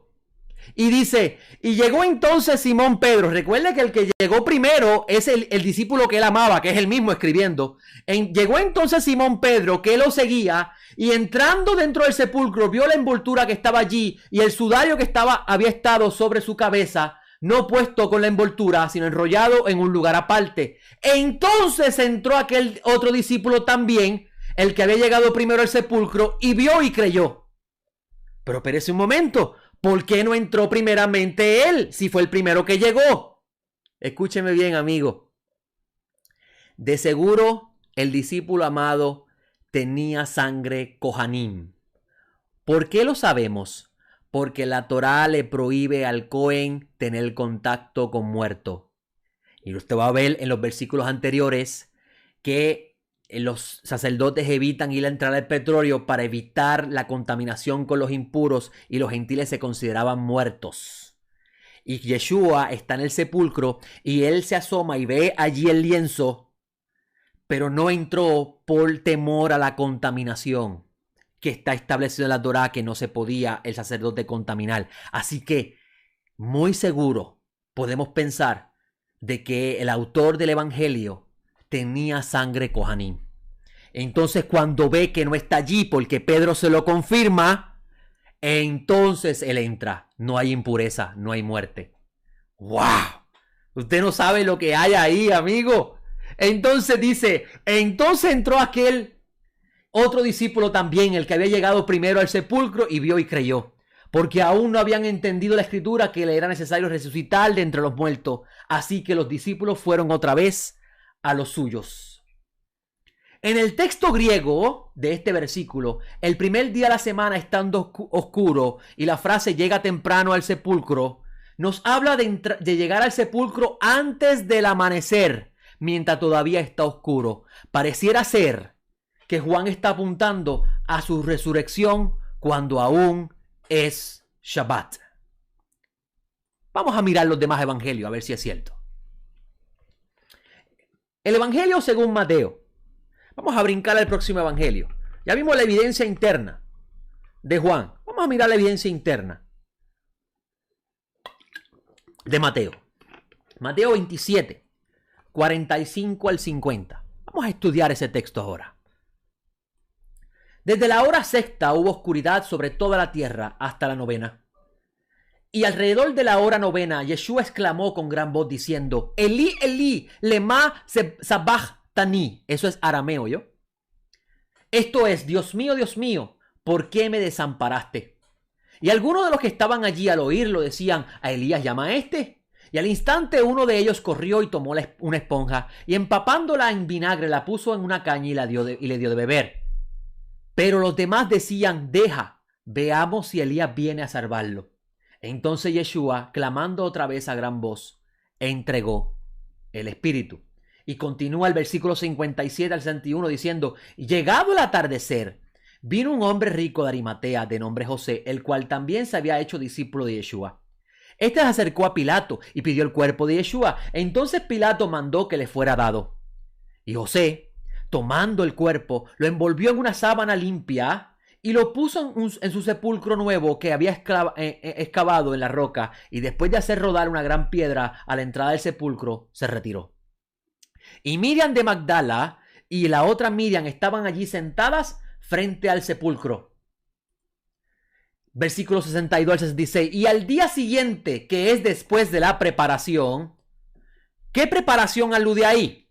Y dice, y llegó entonces Simón Pedro. Recuerde que el que llegó primero es el discípulo que él amaba, que es el mismo escribiendo. Llegó entonces Simón Pedro, que lo seguía, y entrando dentro del sepulcro, vio la envoltura que estaba allí y el sudario que había estado sobre su cabeza, no puesto con la envoltura, sino enrollado en un lugar aparte. Entonces entró aquel otro discípulo también, el que había llegado primero al sepulcro, y vio y creyó. Pero espérese un momento. ¿Por qué no entró primeramente él si fue el primero que llegó? Escúcheme bien, amigo. De seguro el discípulo amado tenía sangre Kohanim. ¿Por qué lo sabemos? Porque la Torá le prohíbe al Cohen tener contacto con muerto. Y usted va a ver en los versículos anteriores que los sacerdotes evitan ir a entrar al petróleo para evitar la contaminación con los impuros y los gentiles se consideraban muertos. Y Yeshua está en el sepulcro y él se asoma y ve allí el lienzo, pero no entró por temor a la contaminación que está establecido en la Torá, que no se podía el sacerdote contaminar. Así que muy seguro podemos pensar de que el autor del evangelio tenía sangre Kohanim. Entonces cuando ve que no está allí porque Pedro se lo confirma, entonces él entra. No hay impureza, no hay muerte. ¡Wow! Usted no sabe lo que hay ahí, amigo. Entonces dice, entonces entró aquel otro discípulo también, el que había llegado primero al sepulcro y vio y creyó. Porque aún no habían entendido la escritura que le era necesario resucitar de entre los muertos. Así que los discípulos fueron otra vez a los suyos. En el texto griego de este versículo, el primer día de la semana estando oscuro y la frase llega temprano al sepulcro, nos habla de llegar al sepulcro antes del amanecer, mientras todavía está oscuro. Pareciera ser que Juan está apuntando a su resurrección cuando aún es Shabbat. Vamos a mirar los demás evangelios a ver si es cierto. El evangelio según Mateo. Vamos a brincar al próximo evangelio. Ya vimos la evidencia interna de Juan. Vamos a mirar la evidencia interna de Mateo. Mateo 27, 45 al 50. Vamos a estudiar ese texto ahora. Desde la hora sexta hubo oscuridad sobre toda la tierra hasta la novena. Y alrededor de la hora novena, Yeshua exclamó con gran voz diciendo, Elí, Elí, lema sabachthani. Eso es arameo, ¿yo? Esto es, Dios mío, ¿por qué me desamparaste? Y algunos de los que estaban allí al oírlo decían: a Elías llama a este. Y al instante uno de ellos corrió y tomó una esponja y empapándola en vinagre la puso en una caña y le dio de beber. Pero los demás decían: deja, veamos si Elías viene a salvarlo. Entonces Yeshua, clamando otra vez a gran voz, entregó el espíritu. Y continúa el versículo 57 al 61 diciendo: llegado el atardecer, vino un hombre rico de Arimatea de nombre José, el cual también se había hecho discípulo de Yeshua. Este se acercó a Pilato y pidió el cuerpo de Yeshua. Entonces Pilato mandó que le fuera dado. Y José, tomando el cuerpo, lo envolvió en una sábana limpia y lo puso en su sepulcro nuevo que había excavado en la roca. Y después de hacer rodar una gran piedra a la entrada del sepulcro, se retiró. Y Miriam de Magdala y la otra Miriam estaban allí sentadas frente al sepulcro. Versículos 62 al 66. Y al día siguiente, que es después de la preparación, ¿qué preparación alude ahí?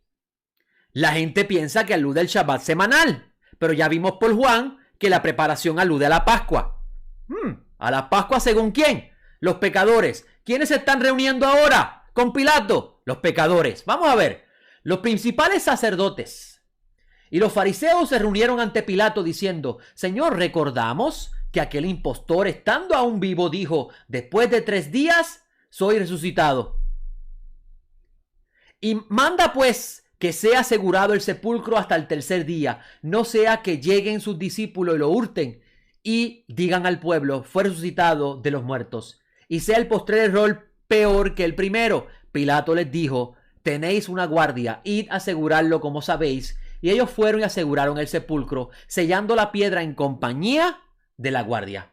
La gente piensa que alude al Shabbat semanal, pero ya vimos por Juan que la preparación alude a la Pascua. ¿A la Pascua según quién? Los pecadores. ¿Quiénes se están reuniendo ahora con Pilato? Los pecadores. Vamos a ver. Los principales sacerdotes y los fariseos se reunieron ante Pilato diciendo: Señor, recordamos que aquel impostor, estando aún vivo, dijo: después de 3 días soy resucitado. Y manda pues que sea asegurado el sepulcro hasta el 3er día, no sea que lleguen sus discípulos y lo hurten y digan al pueblo: fue resucitado de los muertos, y sea el postrer error peor que el primero. Pilato les dijo: tenéis una guardia, id a asegurarlo como sabéis. Y ellos fueron y aseguraron el sepulcro, sellando la piedra en compañía de la guardia.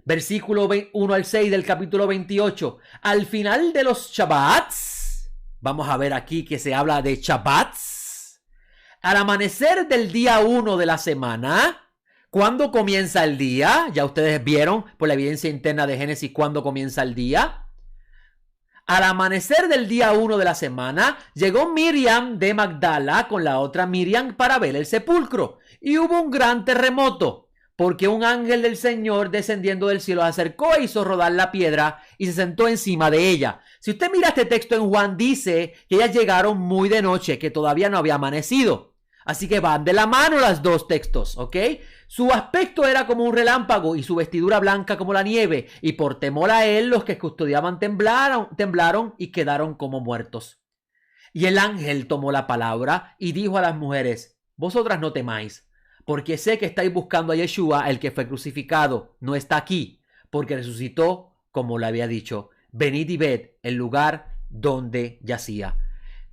Versículo 1 al 6 del capítulo 28. Al final de los Shabbats, vamos a ver aquí que se habla de Shabbats. Al amanecer del día 1 de la semana, ¿cuándo comienza el día? Ya ustedes vieron por la evidencia interna de Génesis cuándo comienza el día. Al amanecer del día 1 de la semana, llegó Miriam de Magdala con la otra Miriam para ver el sepulcro. Y hubo un gran terremoto, porque un ángel del Señor descendiendo del cielo se acercó e hizo rodar la piedra y se sentó encima de ella. Si usted mira este texto en Juan, dice que ellas llegaron muy de noche, que todavía no había amanecido. Así que van de la mano los dos textos, ¿ok? Su aspecto era como un relámpago y su vestidura blanca como la nieve. Y por temor a él, los que custodiaban temblaron y quedaron como muertos. Y el ángel tomó la palabra y dijo a las mujeres: vosotras no temáis, porque sé que estáis buscando a Yeshua, el que fue crucificado. No está aquí, porque resucitó como le había dicho. Venid y ved el lugar donde yacía.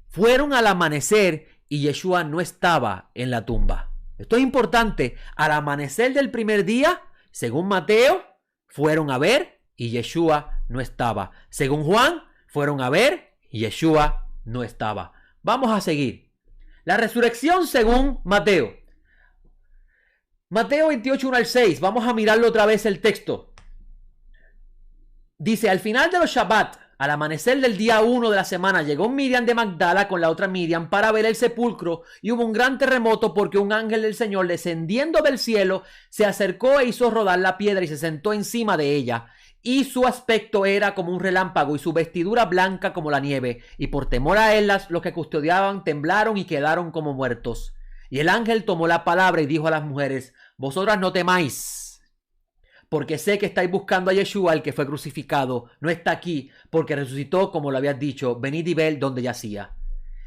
Fueron al amanecer y Yeshua no estaba en la tumba. Esto es importante. Al amanecer del primer día, según Mateo, fueron a ver y Yeshua no estaba. Según Juan, fueron a ver y Yeshua no estaba. Vamos a seguir. La resurrección según Mateo. Mateo 28, 1 al 6. Vamos a mirarlo otra vez el texto. Dice: al final de los Shabbat, al amanecer del día 1 de la semana, llegó Miriam de Magdala con la otra Miriam para ver el sepulcro, y hubo un gran terremoto porque un ángel del Señor, descendiendo del cielo, se acercó e hizo rodar la piedra y se sentó encima de ella. Y su aspecto era como un relámpago y su vestidura blanca como la nieve. Y por temor a él, los que custodiaban temblaron y quedaron como muertos. Y el ángel tomó la palabra y dijo a las mujeres: vosotras no temáis, porque sé que estáis buscando a Yeshua, el que fue crucificado. No está aquí, porque resucitó como lo habías dicho. Venid y ved donde yacía.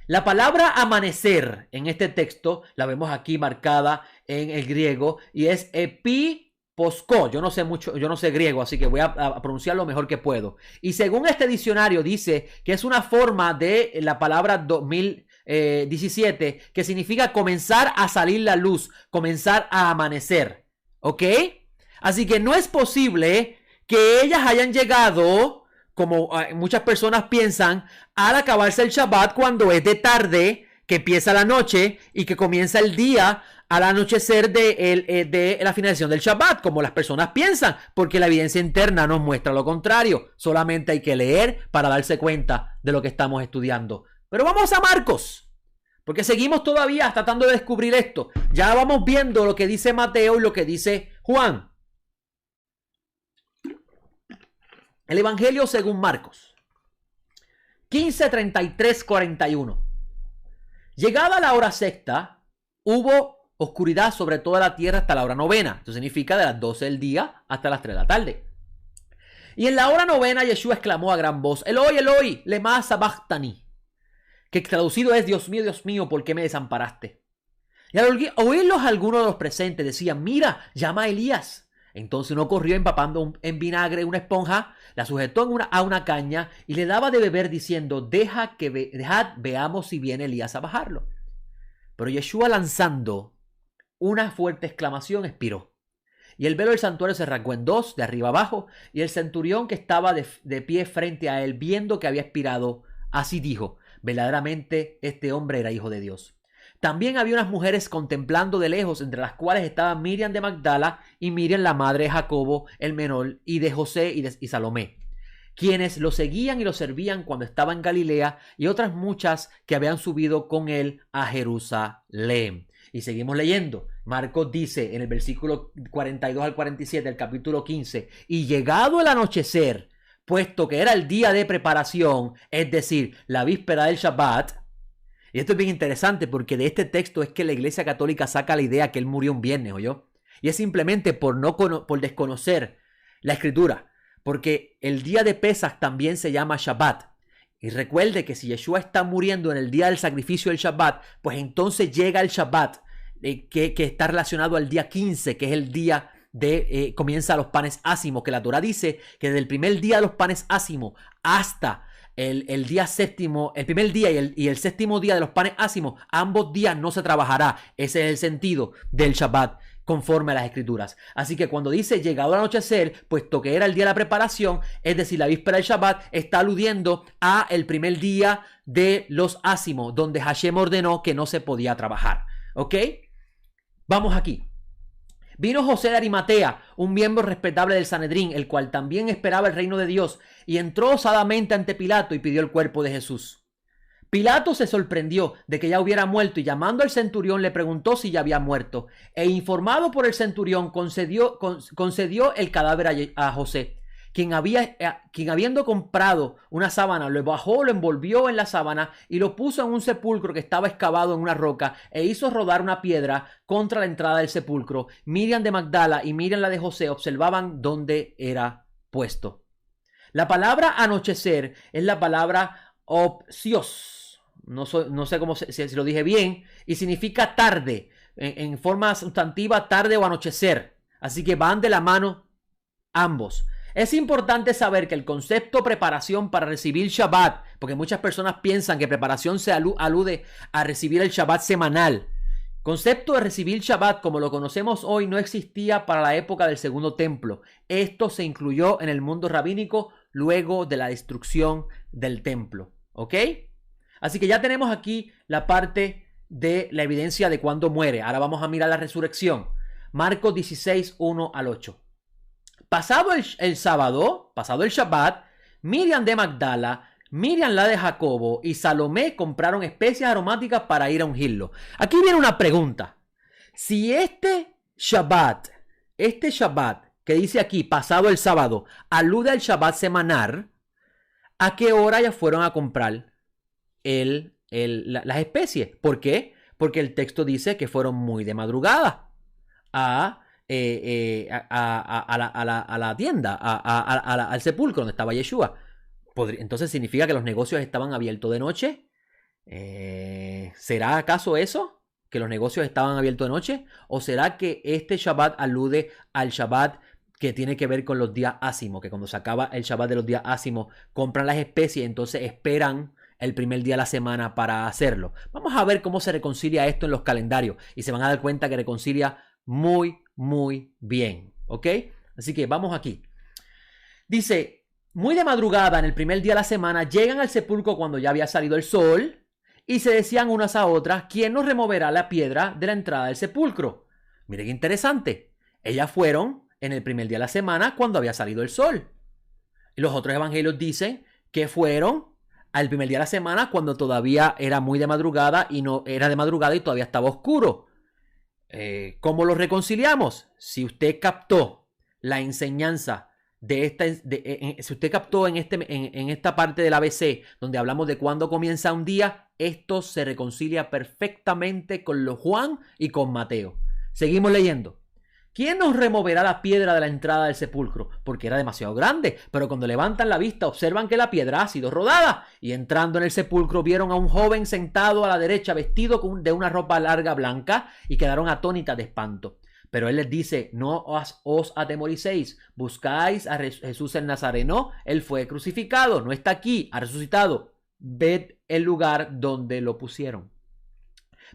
La palabra amanecer en este texto la vemos aquí marcada en el griego y es epiposko. Yo no sé mucho, yo no sé griego, así que voy a pronunciar lo mejor que puedo. Y según este diccionario dice que es una forma de la palabra 2017 que significa comenzar a salir la luz, comenzar a amanecer. ¿Ok? Así que no es posible que ellas hayan llegado, como muchas personas piensan, al acabarse el Shabbat cuando es de tarde, que empieza la noche y que comienza el día al anochecer de la finalización del Shabbat, como las personas piensan, porque la evidencia interna nos muestra lo contrario. Solamente hay que leer para darse cuenta de lo que estamos estudiando. Pero vamos a Marcos, porque seguimos todavía tratando de descubrir esto. Ya vamos viendo lo que dice Mateo y lo que dice Juan. El Evangelio según Marcos 15, 33, 41. Llegada la hora sexta, hubo oscuridad sobre toda la tierra hasta la hora novena. Esto significa de las 12 del día hasta las 3 de la tarde. Y en la hora novena, Yeshua exclamó a gran voz: Eloi, Eloi, lema sabachthani, que traducido es: Dios mío, ¿por qué me desamparaste? Y al oírlos algunos de los presentes decían: mira, llama a Elías. Entonces uno corrió empapando en vinagre una esponja, la sujetó a una caña y le daba de beber diciendo: dejad, veamos si viene Elías a bajarlo. Pero Yeshua, lanzando una fuerte exclamación, expiró. Y el velo del santuario se rasgó en dos, de arriba abajo, y el centurión que estaba de pie frente a él, viendo que había expirado, así dijo: verdaderamente este hombre era hijo de Dios. También había unas mujeres contemplando de lejos, entre las cuales estaban Miriam de Magdala y Miriam la madre de Jacobo el menor y de José y Salomé, quienes lo seguían y lo servían cuando estaba en Galilea, y otras muchas que habían subido con él a Jerusalén. Y seguimos leyendo. Marcos dice en el versículo 42 al 47 del capítulo 15: y llegado el anochecer, puesto que era el día de preparación, es decir, la víspera del Shabbat. Y esto es bien interesante porque de este texto es que la Iglesia Católica saca la idea que él murió un viernes, ¿oyó? Y es simplemente por desconocer la Escritura, porque el día de Pesach también se llama Shabbat. Y recuerde que si Yeshua está muriendo en el día del sacrificio del Shabbat, pues entonces llega el Shabbat, que está relacionado al día 15, que es el día de comienza los panes ácimos, que la Torah dice que desde el primer día de los panes ácimos hasta el día séptimo, el primer día y el séptimo día de los panes ácimos, ambos días no se trabajará. Ese es el sentido del Shabbat conforme a las Escrituras. Así que cuando dice llegado al anochecer, puesto que era el día de la preparación, es decir, la víspera del Shabbat, está aludiendo a el primer día de los ácimos, donde Hashem ordenó que no se podía trabajar. ¿Ok? Vamos aquí. Vino José de Arimatea, un miembro respetable del Sanedrín, el cual también esperaba el reino de Dios, y entró osadamente ante Pilato y pidió el cuerpo de Jesús. Pilato se sorprendió de que ya hubiera muerto, y llamando al centurión le preguntó si ya había muerto, e informado por el centurión concedió el cadáver a José, quien habiendo comprado una sábana, lo bajó, lo envolvió en la sábana y lo puso en un sepulcro que estaba excavado en una roca, e hizo rodar una piedra contra la entrada del sepulcro. Miriam de Magdala y Miriam la de José observaban dónde era puesto. La palabra anochecer es la palabra opsios. No sé cómo si lo dije bien, y significa tarde, en forma sustantiva, tarde o anochecer. Así que van de la mano ambos. Es importante saber que el concepto preparación para recibir Shabbat, porque muchas personas piensan que preparación se alude a recibir el Shabbat semanal. Concepto de recibir Shabbat como lo conocemos hoy no existía para la época del Segundo Templo. Esto se incluyó en el mundo rabínico luego de la destrucción del templo. ¿Ok? Así que ya tenemos aquí la parte de la evidencia de cuándo muere. Ahora vamos a mirar la resurrección. Marcos 16, 1 al 8. Pasado el sábado, pasado el Shabbat, Miriam de Magdala, Miriam la de Jacobo y Salomé compraron especias aromáticas para ir a ungirlo. Aquí viene una pregunta. Si este Shabbat que dice aquí, pasado el sábado, alude al Shabbat semanal, ¿a qué hora ya fueron a comprar las especies? ¿Por qué? Porque el texto dice que fueron muy de madrugada a la tienda, al sepulcro donde estaba Yeshua. Entonces significa que los negocios estaban abiertos de noche. ¿Será acaso eso? ¿Que los negocios estaban abiertos de noche? ¿O será que este Shabbat alude al Shabbat que tiene que ver con los días ácimos? Que cuando se acaba el Shabbat de los días ácimos, compran las especies, entonces esperan el primer día de la semana para hacerlo. Vamos a ver cómo se reconcilia esto en los calendarios. Y se van a dar cuenta que reconcilia muy bien, ¿ok? Así que vamos aquí. Dice, muy de madrugada en el primer día de la semana, llegan al sepulcro cuando ya había salido el sol y se decían unas a otras, ¿quién nos removerá la piedra de la entrada del sepulcro? Mire qué interesante. Ellas fueron en el primer día de la semana cuando había salido el sol. Y los otros evangelios dicen que fueron al primer día de la semana cuando todavía era muy de madrugada y no era de madrugada y todavía estaba oscuro. ¿Cómo lo reconciliamos? Si usted captó la enseñanza si usted captó en esta parte del ABC, donde hablamos de cuándo comienza un día, esto se reconcilia perfectamente con los Juan y con Mateo. Seguimos leyendo. ¿Quién nos removerá la piedra de la entrada del sepulcro? Porque era demasiado grande, pero cuando levantan la vista observan que la piedra ha sido rodada. Y entrando en el sepulcro vieron a un joven sentado a la derecha vestido de una ropa larga blanca y quedaron atónitas de espanto. Pero él les dice, no os atemoricéis, buscáis a Jesús el Nazareno, él fue crucificado, no está aquí, ha resucitado. Ved el lugar donde lo pusieron.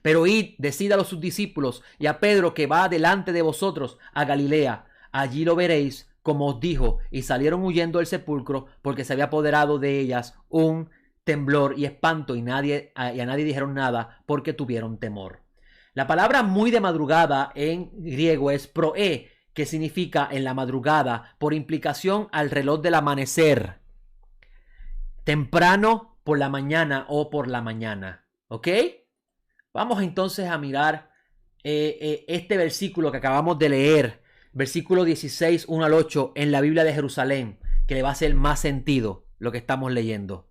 Pero id, decid a sus discípulos y a Pedro que va delante de vosotros a Galilea. Allí lo veréis, como os dijo. Y salieron huyendo del sepulcro porque se había apoderado de ellas un temblor y espanto y a nadie dijeron nada porque tuvieron temor. La palabra muy de madrugada en griego es proe, que significa en la madrugada, por implicación al reloj del amanecer. Temprano, por la mañana o por la mañana. ¿Ok? Vamos entonces a mirar este versículo que acabamos de leer, versículo 16, 1 al 8, en la Biblia de Jerusalén, que le va a hacer más sentido lo que estamos leyendo.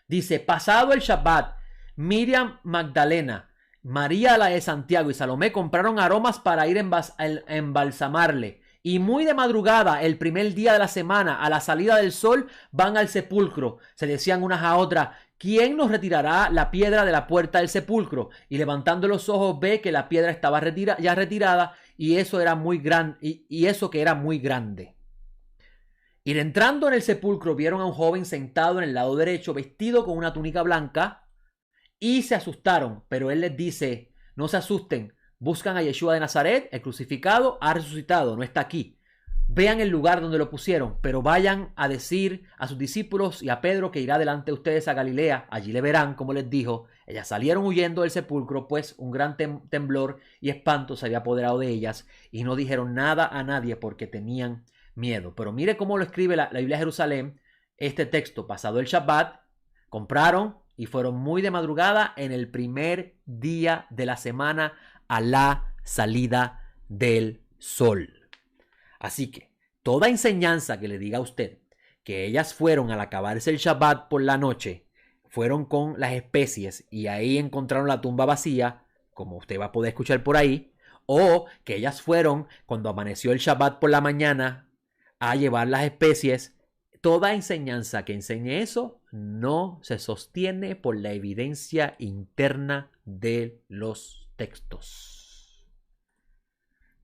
Dice, pasado el Shabbat, Miriam Magdalena, María la de Santiago y Salomé compraron aromas para ir a embalsamarle. Y muy de madrugada, el primer día de la semana, a la salida del sol, van al sepulcro. Se decían unas a otras, ¿quién nos retirará la piedra de la puerta del sepulcro? Y levantando los ojos ve que la piedra estaba ya retirada y eso era muy grande, y eso que era muy grande. Y entrando en el sepulcro vieron a un joven sentado en el lado derecho, vestido con una túnica blanca, y se asustaron. Pero él les dice, no se asusten, buscan a Yeshua de Nazaret, el crucificado, ha resucitado, no está aquí. Vean el lugar donde lo pusieron, pero vayan a decir a sus discípulos y a Pedro que irá delante de ustedes a Galilea. Allí le verán, como les dijo. Ellas salieron huyendo del sepulcro, pues un gran temblor y espanto se había apoderado de ellas, y no dijeron nada a nadie porque tenían miedo. Pero mire cómo lo escribe la Biblia de Jerusalén, este texto. Pasado el Shabbat, compraron y fueron muy de madrugada en el primer día de la semana a la salida del sol. Así que toda enseñanza que le diga a usted que ellas fueron al acabarse el Shabbat por la noche, fueron con las especies y ahí encontraron la tumba vacía, como usted va a poder escuchar por ahí, o que ellas fueron cuando amaneció el Shabbat por la mañana a llevar las especies, toda enseñanza que enseñe eso no se sostiene por la evidencia interna de los textos.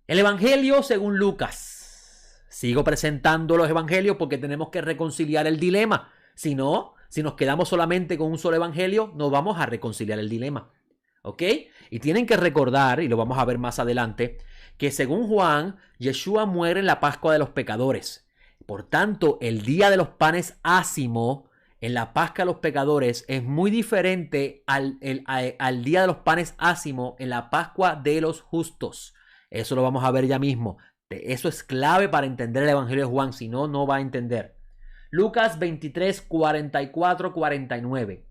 El Evangelio según Lucas. Sigo presentando los evangelios porque tenemos que reconciliar el dilema. Si no, si nos quedamos solamente con un solo evangelio, no vamos a reconciliar el dilema. ¿Ok? Y tienen que recordar, y lo vamos a ver más adelante, que según Juan, Yeshua muere en la Pascua de los pecadores. Por tanto, el día de los panes ácimo, en la Pascua de los pecadores, es muy diferente al día de los panes ácimo en la Pascua de los justos. Eso lo vamos a ver ya mismo. Eso es clave para entender el Evangelio de Juan, si no, no va a entender. Lucas 23, 44, 49.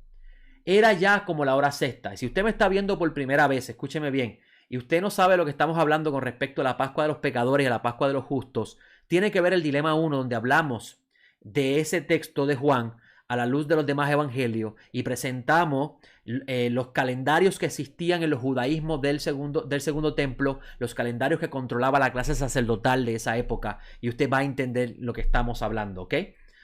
Era ya como la hora sexta. Y si usted me está viendo por primera vez, escúcheme bien, y usted no sabe lo que estamos hablando con respecto a la Pascua de los pecadores y a la Pascua de los justos, tiene que ver el dilema 1, donde hablamos de ese texto de Juan a la luz de los demás evangelios y presentamos los calendarios que existían en los judaísmos del segundo templo, los calendarios que controlaba la clase sacerdotal de esa época, y usted va a entender lo que estamos hablando, ¿ok?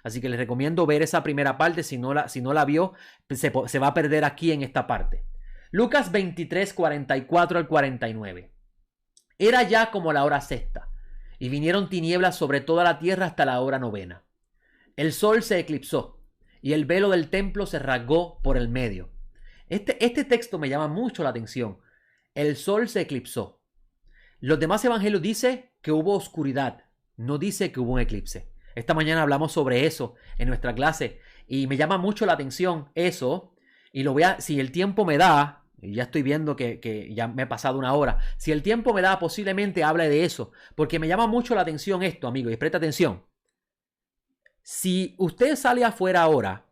Así que les recomiendo ver esa primera parte. Si no la vio, se va a perder aquí en esta parte. Lucas 23, 44 al 49. Era ya como la hora sexta, y vinieron tinieblas sobre toda la tierra hasta la hora novena. El sol se eclipsó, y el velo del templo se rasgó por el medio. Este texto me llama mucho la atención. El sol se eclipsó. Los demás evangelios dicen que hubo oscuridad, no dice que hubo un eclipse. Esta mañana hablamos sobre eso en nuestra clase y me llama mucho la atención eso, y si el tiempo me da, y ya estoy viendo que ya me he pasado una hora, si el tiempo me da, posiblemente hable de eso, porque me llama mucho la atención esto, amigos, y presta atención. Si usted sale afuera ahora,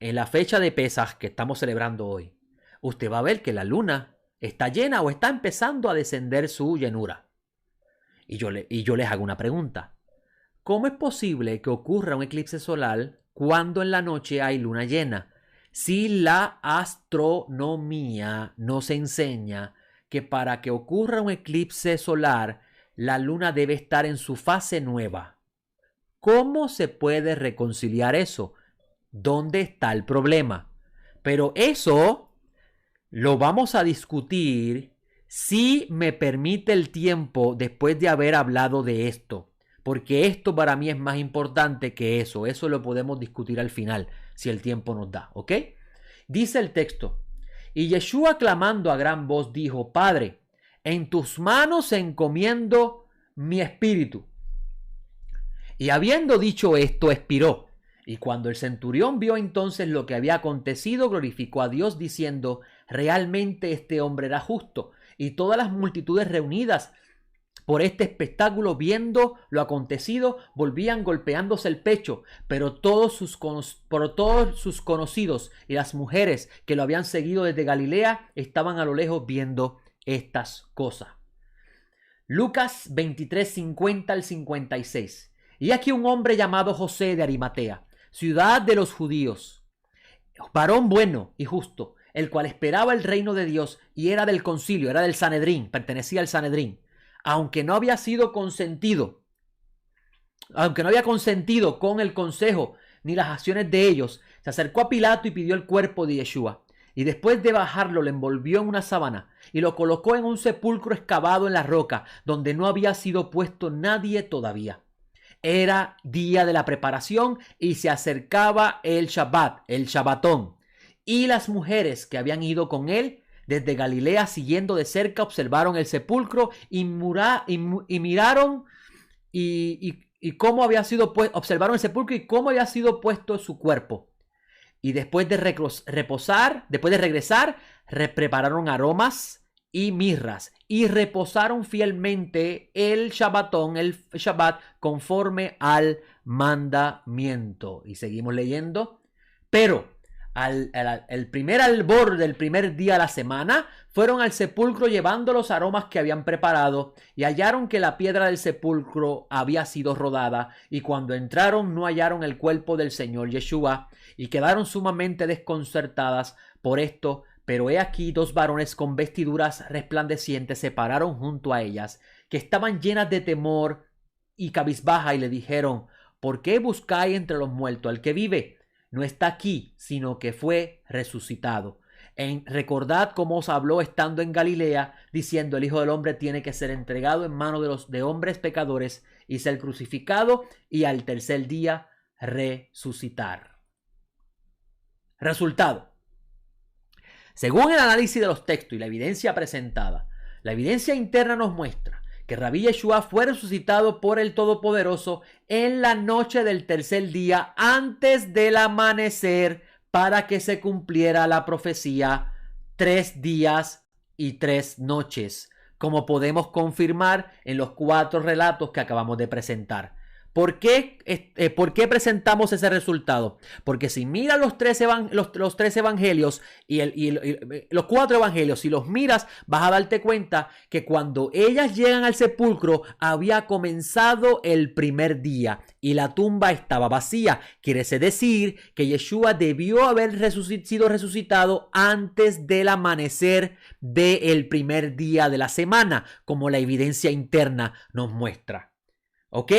en la fecha de Pesaj que estamos celebrando hoy, usted va a ver que la luna está llena o está empezando a descender su llenura. Y yo les hago una pregunta. ¿cómo es posible que ocurra un eclipse solar cuando en la noche hay luna llena? Si la astronomía nos enseña que para que ocurra un eclipse solar, la luna debe estar en su fase nueva. ¿Cómo se puede reconciliar eso? ¿Dónde está el problema? Pero eso lo vamos a discutir si me permite el tiempo después de haber hablado de esto. Porque esto para mí es más importante que eso. Eso lo podemos discutir al final, si el tiempo nos da, ¿ok? Dice el texto: y Yeshua clamando a gran voz dijo: Padre, en tus manos encomiendo mi espíritu. Y habiendo dicho esto, expiró. Y cuando el centurión vio entonces lo que había acontecido, glorificó a Dios diciendo: realmente este hombre era justo. Y todas las multitudes reunidas por este espectáculo, viendo lo acontecido, volvían golpeándose el pecho, pero todos sus conocidos y las mujeres que lo habían seguido desde Galilea estaban a lo lejos viendo estas cosas. Lucas 23, 50 al 56. Y aquí un hombre llamado José de Arimatea, ciudad de los judíos, varón bueno y justo, el cual esperaba el reino de Dios y era del concilio, era del Sanedrín, pertenecía al Sanedrín. Aunque no había consentido con el consejo ni las acciones de ellos, se acercó a Pilato y pidió el cuerpo de Yeshua. Y después de bajarlo, lo envolvió en una sábana y lo colocó en un sepulcro excavado en la roca, donde no había sido puesto nadie todavía. Era día de la preparación y se acercaba el Shabbat, el Shabbatón. Y las mujeres que habían ido con él desde Galilea, siguiendo de cerca, observaron el sepulcro y miraron cómo había sido observaron el sepulcro y cómo había sido puesto su cuerpo. Y después de regresar, prepararon aromas y mirras y reposaron fielmente el Shabbat, conforme al mandamiento. Y seguimos leyendo. Pero el primer albor del primer día de la semana, fueron al sepulcro llevando los aromas que habían preparado y hallaron que la piedra del sepulcro había sido rodada, y cuando entraron no hallaron el cuerpo del Señor Yeshua y quedaron sumamente desconcertadas por esto. Pero he aquí dos varones con vestiduras resplandecientes se pararon junto a ellas, que estaban llenas de temor y cabizbaja, y le dijeron: ¿por qué buscáis entre los muertos al que vive? No está aquí, sino que fue resucitado. Recordad cómo os habló estando en Galilea, diciendo: el Hijo del Hombre tiene que ser entregado en manos de hombres pecadores y ser crucificado y al tercer día resucitar. Resultado: según el análisis de los textos y la evidencia presentada, la evidencia interna nos muestra que Rabí Yeshua fue resucitado por el Todopoderoso en la noche del tercer día antes del amanecer, para que se cumpliera la profecía 3 días y 3 noches, como podemos confirmar en los 4 relatos que acabamos de presentar. ¿Por qué presentamos ese resultado? Porque si miras los 3 evangelios y los 4 evangelios, si los miras, vas a darte cuenta que cuando ellas llegan al sepulcro había comenzado el primer día y la tumba estaba vacía. Quiere decir que Yeshua debió haber sido resucitado antes del amanecer del primer día de la semana, como la evidencia interna nos muestra. ¿Ok?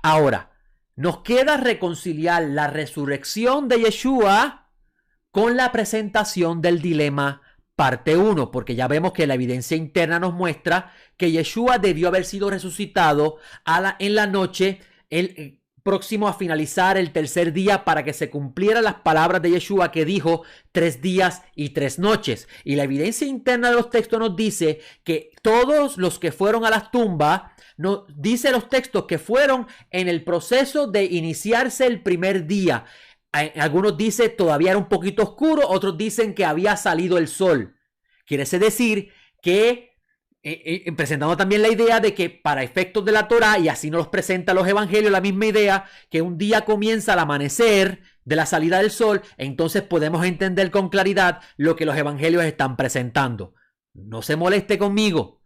Ahora, nos queda reconciliar la resurrección de Yeshua con la presentación del dilema parte 1, porque ya vemos que la evidencia interna nos muestra que Yeshua debió haber sido resucitado en la noche próximo a finalizar el tercer día, para que se cumplieran las palabras de Yeshua que dijo 3 días y 3 noches. Y la evidencia interna de los textos nos dice que todos los que fueron a las tumbas, dice los textos que fueron en el proceso de iniciarse el primer día. Algunos dicen todavía era un poquito oscuro, otros dicen que había salido el sol. Quiere decir que presentando también la idea de que para efectos de la Torá, y así nos los presenta los evangelios, la misma idea, que un día comienza al amanecer de la salida del sol, entonces podemos entender con claridad lo que los evangelios están presentando. No se moleste conmigo,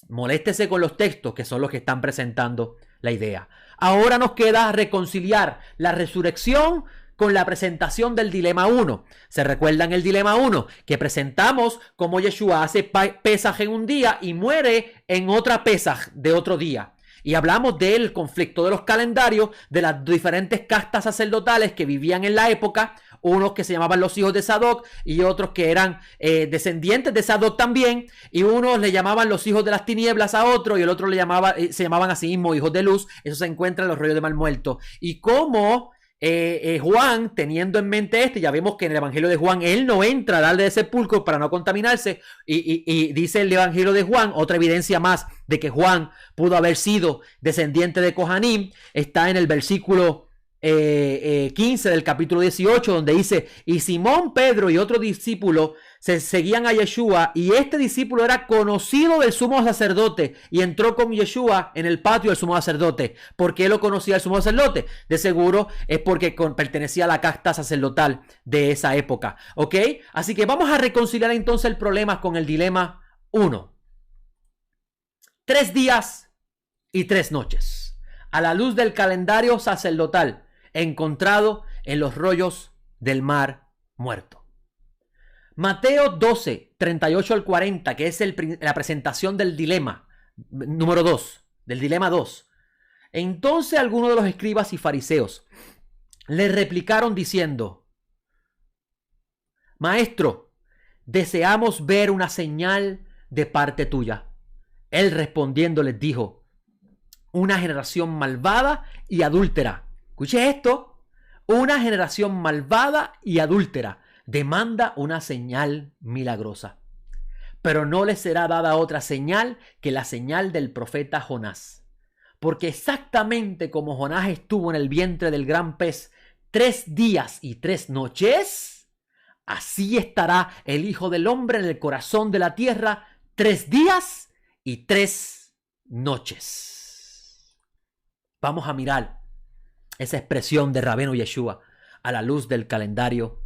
moléstese con los textos, que son los que están presentando la idea. Ahora nos queda reconciliar la resurrección con la presentación del dilema 1. ¿Se recuerdan el dilema 1? Que presentamos cómo Yeshua hace Pesaj en un día y muere en otra Pesaj de otro día. Y hablamos del conflicto de los calendarios, de las diferentes castas sacerdotales que vivían en la época, unos que se llamaban los hijos de Sadoc y otros que eran descendientes de Sadoc también, y unos le llamaban los hijos de las tinieblas a otro y el otro se llamaban a sí mismos hijos de luz. Eso se encuentra en los rollos de Mal Muerto. Y cómo Juan, teniendo en mente ya vemos que en el Evangelio de Juan él no entra a darle de sepulcro para no contaminarse, y dice el Evangelio de Juan, otra evidencia más de que Juan pudo haber sido descendiente de Kohanim, está en el versículo 15 del capítulo 18, donde dice: y Simón, Pedro y otro discípulo se seguían a Yeshua, y este discípulo era conocido del sumo sacerdote, y entró con Yeshua en el patio del sumo sacerdote. ¿Por qué lo conocía el sumo sacerdote? De seguro es porque pertenecía a la casta sacerdotal de esa época, ¿ok? Así que vamos a reconciliar entonces el problema con el dilema 1. 3 días y 3 noches, a la luz del calendario sacerdotal encontrado en los rollos del Mar Muerto. Mateo 12, 38 al 40, que es la presentación del dilema número 2, del dilema 2. Entonces algunos de los escribas y fariseos le replicaron diciendo: Maestro, deseamos ver una señal de parte tuya. Él respondiendo les dijo: una generación malvada y adúltera. Escuche esto: una generación malvada y adúltera demanda una señal milagrosa, pero no le será dada otra señal que la señal del profeta Jonás. Porque exactamente como Jonás estuvo en el vientre del gran pez 3 días y 3 noches, así estará el Hijo del Hombre en el corazón de la tierra 3 días y 3 noches. Vamos a mirar esa expresión de Rabenu Yeshua a la luz del calendario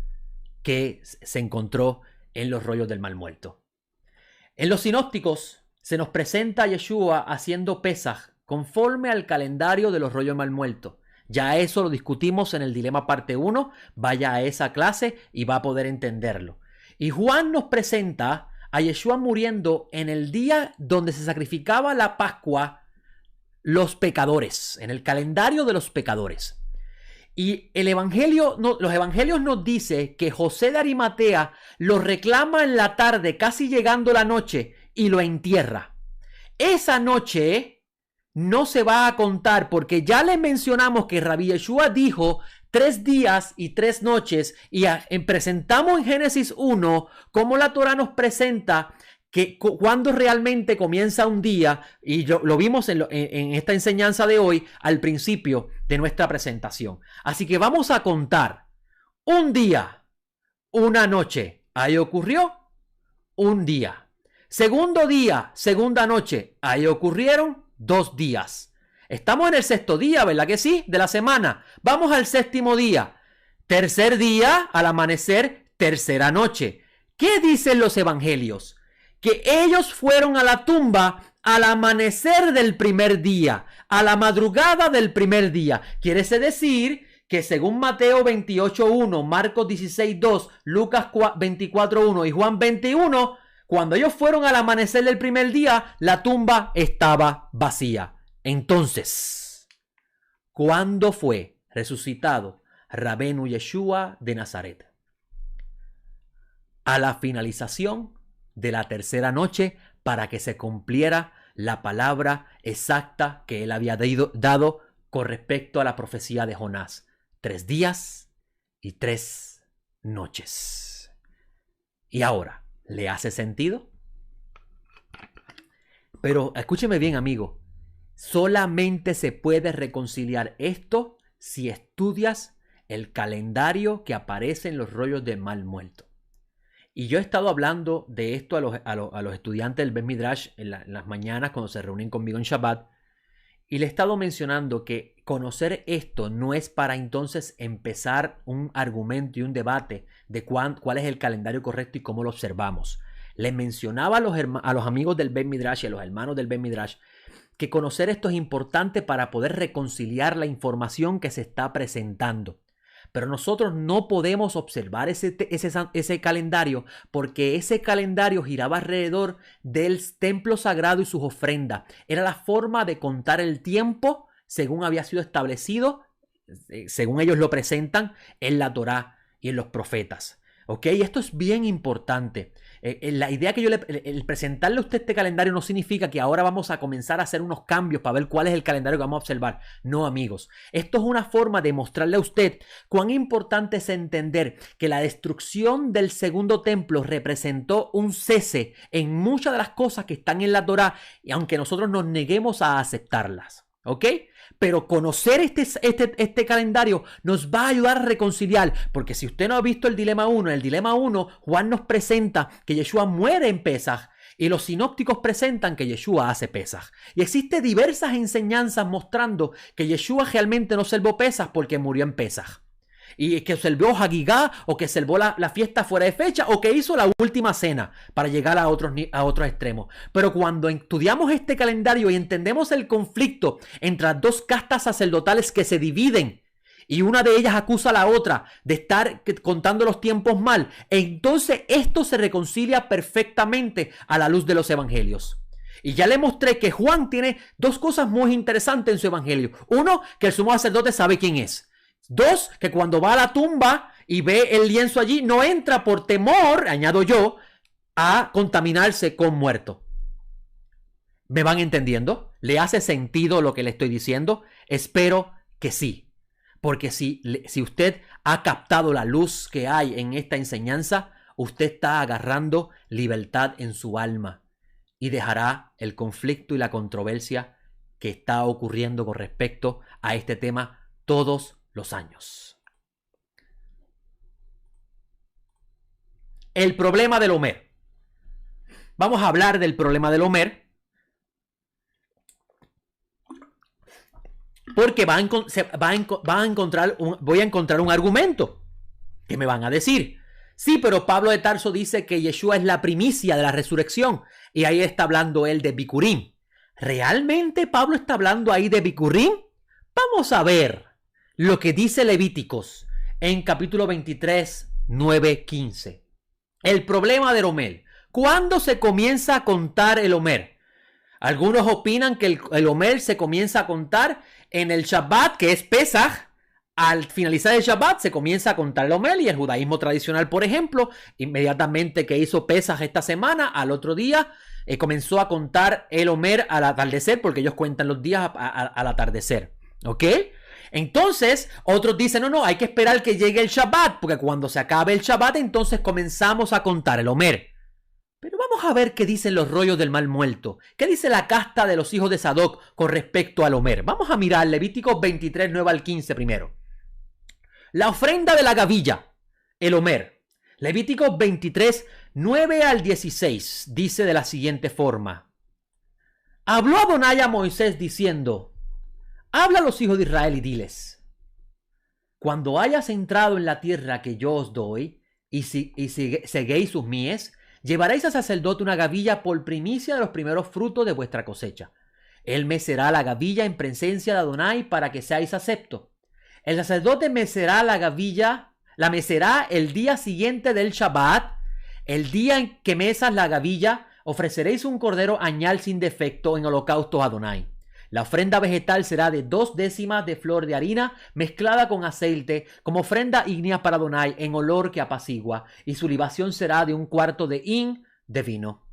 que se encontró en los rollos del Mar Muerto. En los sinópticos se nos presenta a Yeshua haciendo Pesaj conforme al calendario de los rollos del Mar Muerto. Ya eso lo discutimos en el dilema parte 1. Vaya a esa clase y va a poder entenderlo. Y Juan nos presenta a Yeshua muriendo en el día donde se sacrificaba la Pascua los pecadores, en el calendario de los pecadores. Y los evangelios nos dice que José de Arimatea lo reclama en la tarde, casi llegando la noche, y lo entierra. Esa noche no se va a contar porque ya les mencionamos que Rabbi Yeshua dijo 3 días y 3 noches, y presentamos en Génesis 1 cómo la Torah nos presenta que cuando realmente comienza un día, y lo vimos en esta enseñanza de hoy al principio de nuestra presentación. Así que vamos a contar un día, una noche, ahí ocurrió un día. Segundo día, segunda noche, ahí ocurrieron 2 días. Estamos en el 6º día, ¿verdad que sí? De la semana. Vamos al 7º día. Tercer día, al amanecer, tercera noche. ¿Qué dicen los evangelios? Que ellos fueron a la tumba al amanecer del primer día, a la madrugada del primer día. Quiere decir que según Mateo 28.1, Marcos 16.2, Lucas 24.1 y Juan 21, cuando ellos fueron al amanecer del primer día, la tumba estaba vacía. Entonces, ¿cuándo fue resucitado Rabenu Yeshua de Nazaret? A la finalización de la tercera noche, para que se cumpliera la palabra exacta que él había dado con respecto a la profecía de Jonás. 3 días y 3 noches. Y ahora, ¿le hace sentido? Pero escúcheme bien, amigo. Solamente se puede reconciliar esto si estudias el calendario que aparece en los rollos del Mar Muerto. Y yo he estado hablando de esto a los estudiantes del Bet Midrash en las mañanas cuando se reúnen conmigo en Shabbat. Y le he estado mencionando que conocer esto no es para entonces empezar un argumento y un debate de cuál es el calendario correcto y cómo lo observamos. Les mencionaba a los amigos del Bet Midrash y a los hermanos del Bet Midrash que conocer esto es importante para poder reconciliar la información que se está presentando. Pero nosotros no podemos observar ese calendario porque ese calendario giraba alrededor del templo sagrado y sus ofrendas. Era la forma de contar el tiempo según había sido establecido, según ellos lo presentan en la Torá y en los profetas. ¿Ok? Esto es bien importante. La idea que el presentarle a usted este calendario no significa que ahora vamos a comenzar a hacer unos cambios para ver cuál es el calendario que vamos a observar. No, amigos. Esto es una forma de mostrarle a usted cuán importante es entender que la destrucción del segundo templo representó un cese en muchas de las cosas que están en la Torá, y aunque nosotros nos neguemos a aceptarlas. ¿Ok? Pero conocer este calendario nos va a ayudar a reconciliar, porque si usted no ha visto el dilema 1, en el dilema 1 Juan nos presenta que Yeshua muere en Pesaj y los sinópticos presentan que Yeshua hace Pesaj. Y existen diversas enseñanzas mostrando que Yeshua realmente no salvó Pesaj porque murió en Pesaj. Y que salvó Hagigá, o que salvó la fiesta fuera de fecha, o que hizo la última cena para llegar a otros extremos. Pero cuando estudiamos este calendario y entendemos el conflicto entre las dos castas sacerdotales que se dividen, y una de ellas acusa a la otra de estar contando los tiempos mal, entonces esto se reconcilia perfectamente a la luz de los evangelios. Y ya le mostré que Juan tiene dos cosas muy interesantes en su evangelio. Uno, que el sumo sacerdote sabe quién es. Dos, que cuando va a la tumba y ve el lienzo allí, no entra por temor, añado yo, a contaminarse con muerto. ¿Me van entendiendo? ¿Le hace sentido lo que le estoy diciendo? Espero que sí. Porque si usted ha captado la luz que hay en esta enseñanza, usted está agarrando libertad en su alma y dejará el conflicto y la controversia que está ocurriendo con respecto a este tema todos los años. El problema del Omer. Vamos a hablar del problema del Omer, porque voy a encontrar un argumento que me van a decir: sí, pero Pablo de Tarso dice que Yeshua es la primicia de la resurrección, y ahí está hablando él de Bikurim. ¿Realmente Pablo está hablando ahí de Bikurim? Vamos a ver lo que dice Levíticos en capítulo 23, 9, 15. El problema del Omer. ¿Cuándo se comienza a contar el Omer? Algunos opinan que el Omer se comienza a contar en el Shabbat, que es Pesaj. Al finalizar el Shabbat se comienza a contar el Omer, y el judaísmo tradicional, por ejemplo, inmediatamente que hizo Pesaj esta semana, al otro día comenzó a contar el Omer al atardecer, porque ellos cuentan los días al atardecer. ¿Ok? Entonces, otros dicen, no, hay que esperar que llegue el Shabbat, porque cuando se acabe el Shabbat, entonces comenzamos a contar el Omer. Pero vamos a ver qué dicen los rollos del mal muerto. ¿Qué dice la casta de los hijos de Sadoc con respecto al Omer? Vamos a mirar Levíticos 23, 9 al 15 primero. La ofrenda de la gavilla, el Omer. Levíticos 23, 9 al 16, dice de la siguiente forma. Habló Adonai a Moisés diciendo: habla a los hijos de Israel y diles: cuando hayas entrado en la tierra que yo os doy, y seguéis sus mies, llevaréis al sacerdote una gavilla por primicia de los primeros frutos de vuestra cosecha. Él mecerá la gavilla en presencia de Adonai para que seáis aceptos. El sacerdote mecerá la gavilla, la mecerá el día siguiente del Shabbat. El día en que mesas la gavilla, ofreceréis un cordero añal sin defecto en holocausto a Adonai. La ofrenda vegetal será de 2 décimas de flor de harina mezclada con aceite, como ofrenda ígnea para Adonai, en olor que apacigua, y su libación será de 1/4 de hin de vino.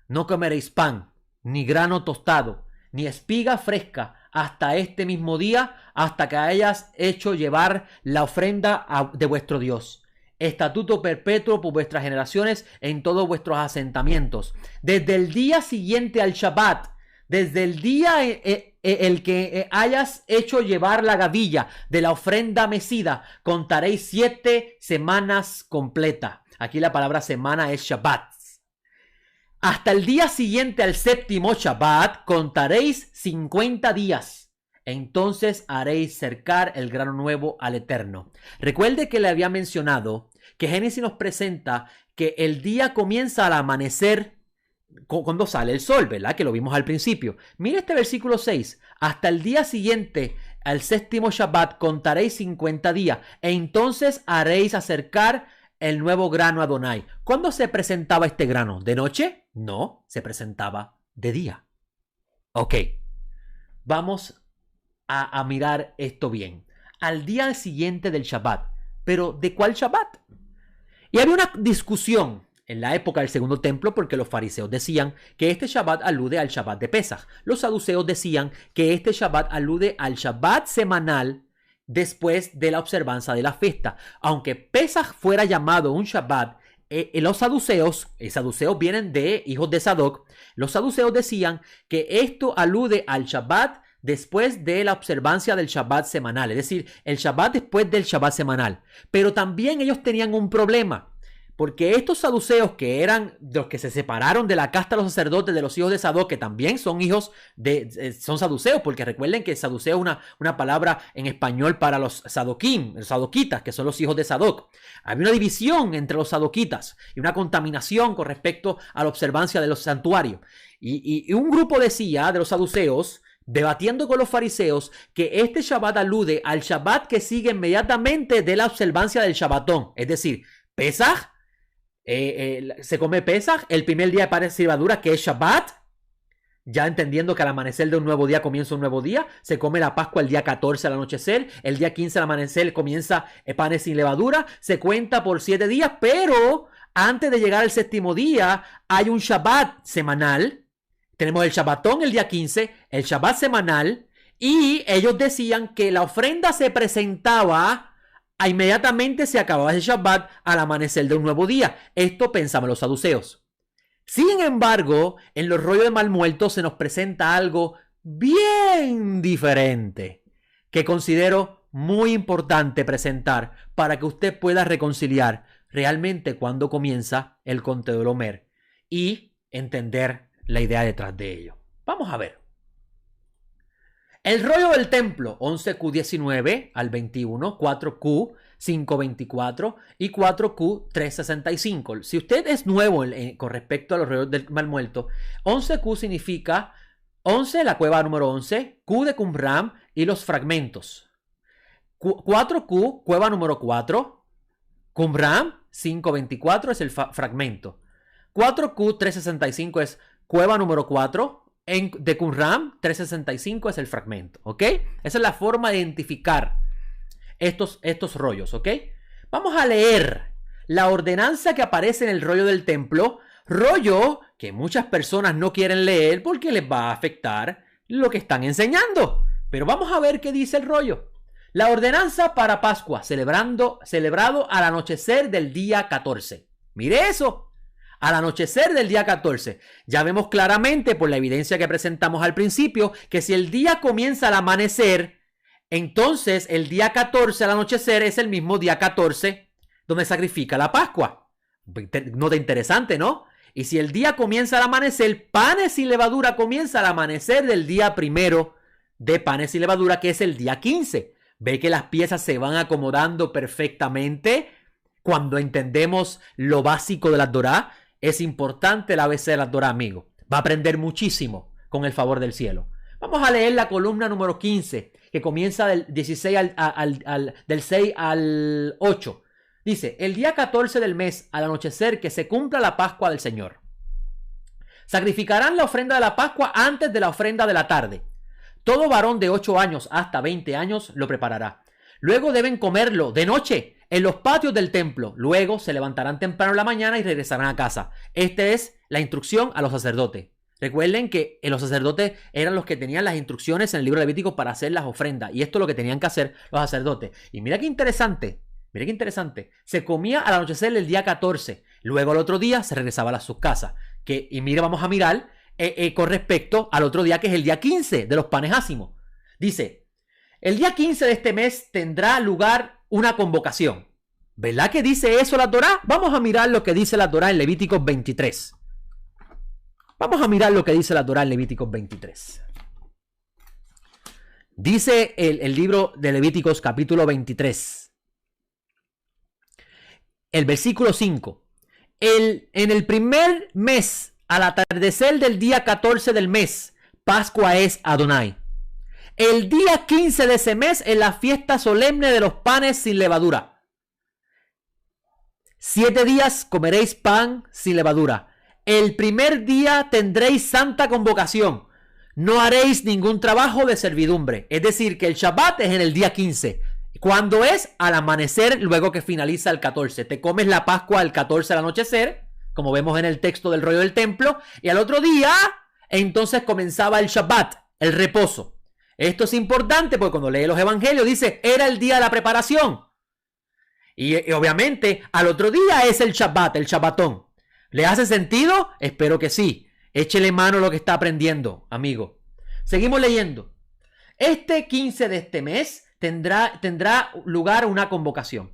No comeréis pan, ni grano tostado, ni espiga fresca, hasta este mismo día, hasta que hayas hecho llevar la ofrenda de vuestro Dios. Estatuto perpetuo por vuestras generaciones en todos vuestros asentamientos. Desde el día siguiente al Shabbat, desde el día el que hayas hecho llevar la gavilla de la ofrenda mecida, contaréis 7 semanas completas. Aquí la palabra semana es Shabbat. Hasta el día siguiente al séptimo Shabbat contaréis 50 días. Entonces haréis cercar el grano nuevo al Eterno. Recuerde que le había mencionado que Génesis nos presenta que el día comienza al amanecer cuando sale el sol, ¿verdad? Que lo vimos al principio. Mira este versículo 6. Hasta el día siguiente, al séptimo Shabbat, contaréis 50 días, e entonces haréis acercar el nuevo grano a Adonai. ¿Cuándo se presentaba este grano? ¿De noche? No, se presentaba de día. Ok, vamos a mirar esto bien. Al día siguiente del Shabbat. ¿Pero de cuál Shabbat? Y había una discusión en la época del segundo templo porque los fariseos decían que este Shabbat alude al Shabbat de Pesaj. Los saduceos decían que este Shabbat alude al Shabbat semanal después de la observancia de la fiesta. Aunque Pesaj fuera llamado un Shabbat, los saduceos vienen de hijos de Sadoc, los saduceos decían que esto alude al Shabbat después de la observancia del Shabbat semanal, es decir, el Shabbat después del Shabbat semanal. Pero también ellos tenían un problema, porque estos saduceos, que eran los que se separaron de la casta de los sacerdotes de los hijos de Sadoc, que también son hijos son saduceos, porque recuerden que saduceo es una palabra en español para los sadoquim, los sadoquitas, que son los hijos de Sadoc. Había una división entre los sadoquitas y una contaminación con respecto a la observancia de los santuarios. Y un grupo decía, de los saduceos, debatiendo con los fariseos, que este Shabbat alude al Shabbat que sigue inmediatamente de la observancia del Shabbatón. Es decir, Pesaj, se come Pesaj, el primer día de panes y levadura, que es Shabbat, ya entendiendo que al amanecer de un nuevo día comienza un nuevo día. Se come la Pascua el día 14 al anochecer, el día 15 al amanecer comienza panes sin levadura, se cuenta por 7 días, pero antes de llegar al séptimo día hay un Shabbat semanal. Tenemos el Shabbatón el día 15, el Shabbat semanal, y ellos decían que la ofrenda se presentaba inmediatamente se acababa ese Shabbat al amanecer de un nuevo día. Esto pensaban los saduceos. Sin embargo, en los rollos de Mal Muerto se nos presenta algo bien diferente que considero muy importante presentar para que usted pueda reconciliar realmente cuándo comienza el conteo del Omer y entender la idea detrás de ello. Vamos a ver. El rollo del templo, 11Q19 al 21, 4Q 524 y 4Q365. Si usted es nuevo con respecto a los rollos del Mal Muerto, 11Q significa 11, la cueva número 11, Q de Qumran y los fragmentos. 4Q, cueva número 4, Qumran 524 es el fragmento. 4Q365 es cueva número 4. De Qumran 365 es el fragmento, ¿ok? Esa es la forma de identificar estos rollos, ¿ok? Vamos a leer la ordenanza que aparece en el rollo del templo, rollo que muchas personas no quieren leer porque les va a afectar lo que están enseñando. Pero vamos a ver qué dice el rollo. La ordenanza para Pascua, celebrado al anochecer del día 14. Mire eso. Al anochecer del día 14. Ya vemos claramente por la evidencia que presentamos al principio que si el día comienza al amanecer, entonces el día 14 al anochecer es el mismo día 14 donde sacrifica la Pascua. Nota interesante, ¿no? Y si el día comienza al amanecer, panes y levadura comienza al amanecer del día primero de panes y levadura, que es el día 15. Ve que las piezas se van acomodando perfectamente cuando entendemos lo básico de la Torá. Es importante la ABC de la Torá, amigo. Va a aprender muchísimo con el favor del cielo. Vamos a leer la columna número 15, que comienza del 16 del 6 al 8. Dice, el día 14 del mes, al anochecer, que se cumpla la Pascua del Señor. Sacrificarán la ofrenda de la Pascua antes de la ofrenda de la tarde. Todo varón de 8 años hasta 20 años lo preparará. Luego deben comerlo de noche en los patios del templo. Luego se levantarán temprano en la mañana y regresarán a casa. Esta es la instrucción a los sacerdotes. Recuerden que los sacerdotes eran los que tenían las instrucciones en el libro de Levítico para hacer las ofrendas. Y esto es lo que tenían que hacer los sacerdotes. Y mira qué interesante. Mira qué interesante. Se comía al anochecer el día 14. Luego al otro día se regresaba a sus casas. Y mira, vamos a mirar con respecto al otro día, que es el día 15 de los panes ácimos. Dice, el día 15 de este mes tendrá lugar una convocación. ¿Verdad que dice eso la Torá? Vamos a mirar lo que dice la Torá en Levíticos 23. Vamos a mirar lo que dice la Torá en Levíticos 23. Dice el libro de Levíticos capítulo 23. El versículo 5. En el primer mes al atardecer del día 14 del mes, Pascua es Adonai. El día 15 de ese mes es la fiesta solemne de los panes sin levadura. 7 días comeréis pan sin levadura. El primer día tendréis santa convocación. No haréis ningún trabajo de servidumbre. Es decir, que el Shabbat es en el día 15. ¿Cuándo es? Al amanecer, luego que finaliza el 14. Te comes la Pascua el 14 al anochecer, como vemos en el texto del rollo del templo. Y al otro día, entonces comenzaba el Shabbat, el reposo. Esto es importante porque cuando lee los evangelios dice, era el día de la preparación. Y obviamente al otro día es el Shabbat, el Shabbatón. ¿Le hace sentido? Espero que sí. Échele mano a lo que está aprendiendo, amigo. Seguimos leyendo. Este 15 de este mes tendrá lugar una convocación.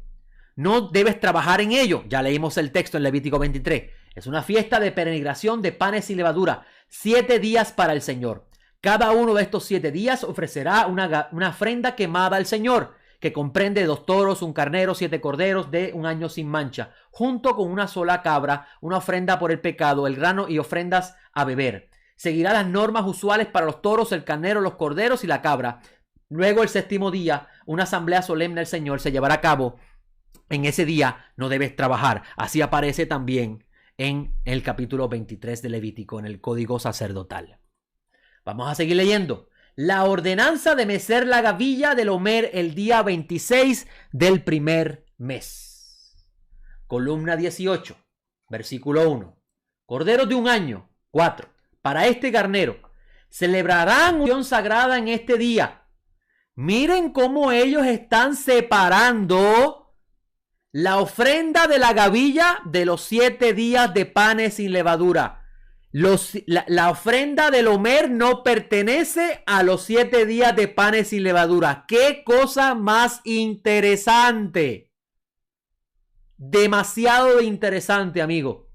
No debes trabajar en ello. Ya leímos el texto en Levítico 23. Es una fiesta de peregrinación de panes sin levadura. 7 días para el Señor. Cada uno de estos 7 días ofrecerá una ofrenda quemada al Señor, que comprende 2 toros, 1 carnero, 7 corderos de 1 año sin mancha, junto con una sola cabra, una ofrenda por el pecado, el grano y ofrendas a beber. Seguirá las normas usuales para los toros, el carnero, los corderos y la cabra. Luego, el 7º día, una asamblea solemne al Señor se llevará a cabo. En ese día no debes trabajar. Así aparece también en el capítulo 23 de Levítico, en el código sacerdotal. Vamos a seguir leyendo. La ordenanza de mecer la gavilla del Omer el día 26 del primer mes. Columna 18, versículo 1. Corderos de 1 año, 4. Para este carnero celebrarán una unión sagrada en este día. Miren cómo ellos están separando la ofrenda de la gavilla de los 7 días de panes sin levadura. La ofrenda del Omer no pertenece a los 7 días de panes sin levadura. ¡Qué cosa más interesante! Demasiado interesante, amigo.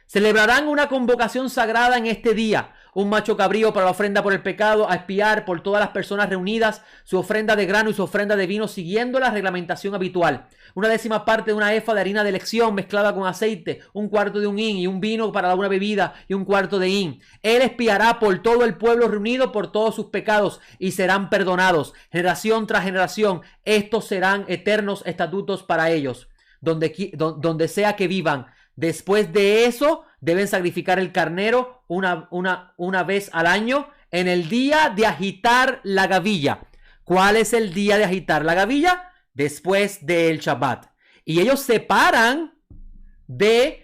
Celebrarán una convocación sagrada en este día. Un macho cabrío para la ofrenda por el pecado, a expiar por todas las personas reunidas, su ofrenda de grano y su ofrenda de vino, siguiendo la reglamentación habitual. 1/10 parte de una efa de harina de elección mezclada con aceite, 1/4 de un hin y un vino para una bebida y 1/4 de hin. Él expiará por todo el pueblo reunido por todos sus pecados y serán perdonados. Generación tras generación, estos serán eternos estatutos para ellos, donde sea que vivan. Después de eso, deben sacrificar el carnero una vez al año en el día de agitar la gavilla. ¿Cuál es el día de agitar la gavilla? Después del Shabbat. Y ellos separan del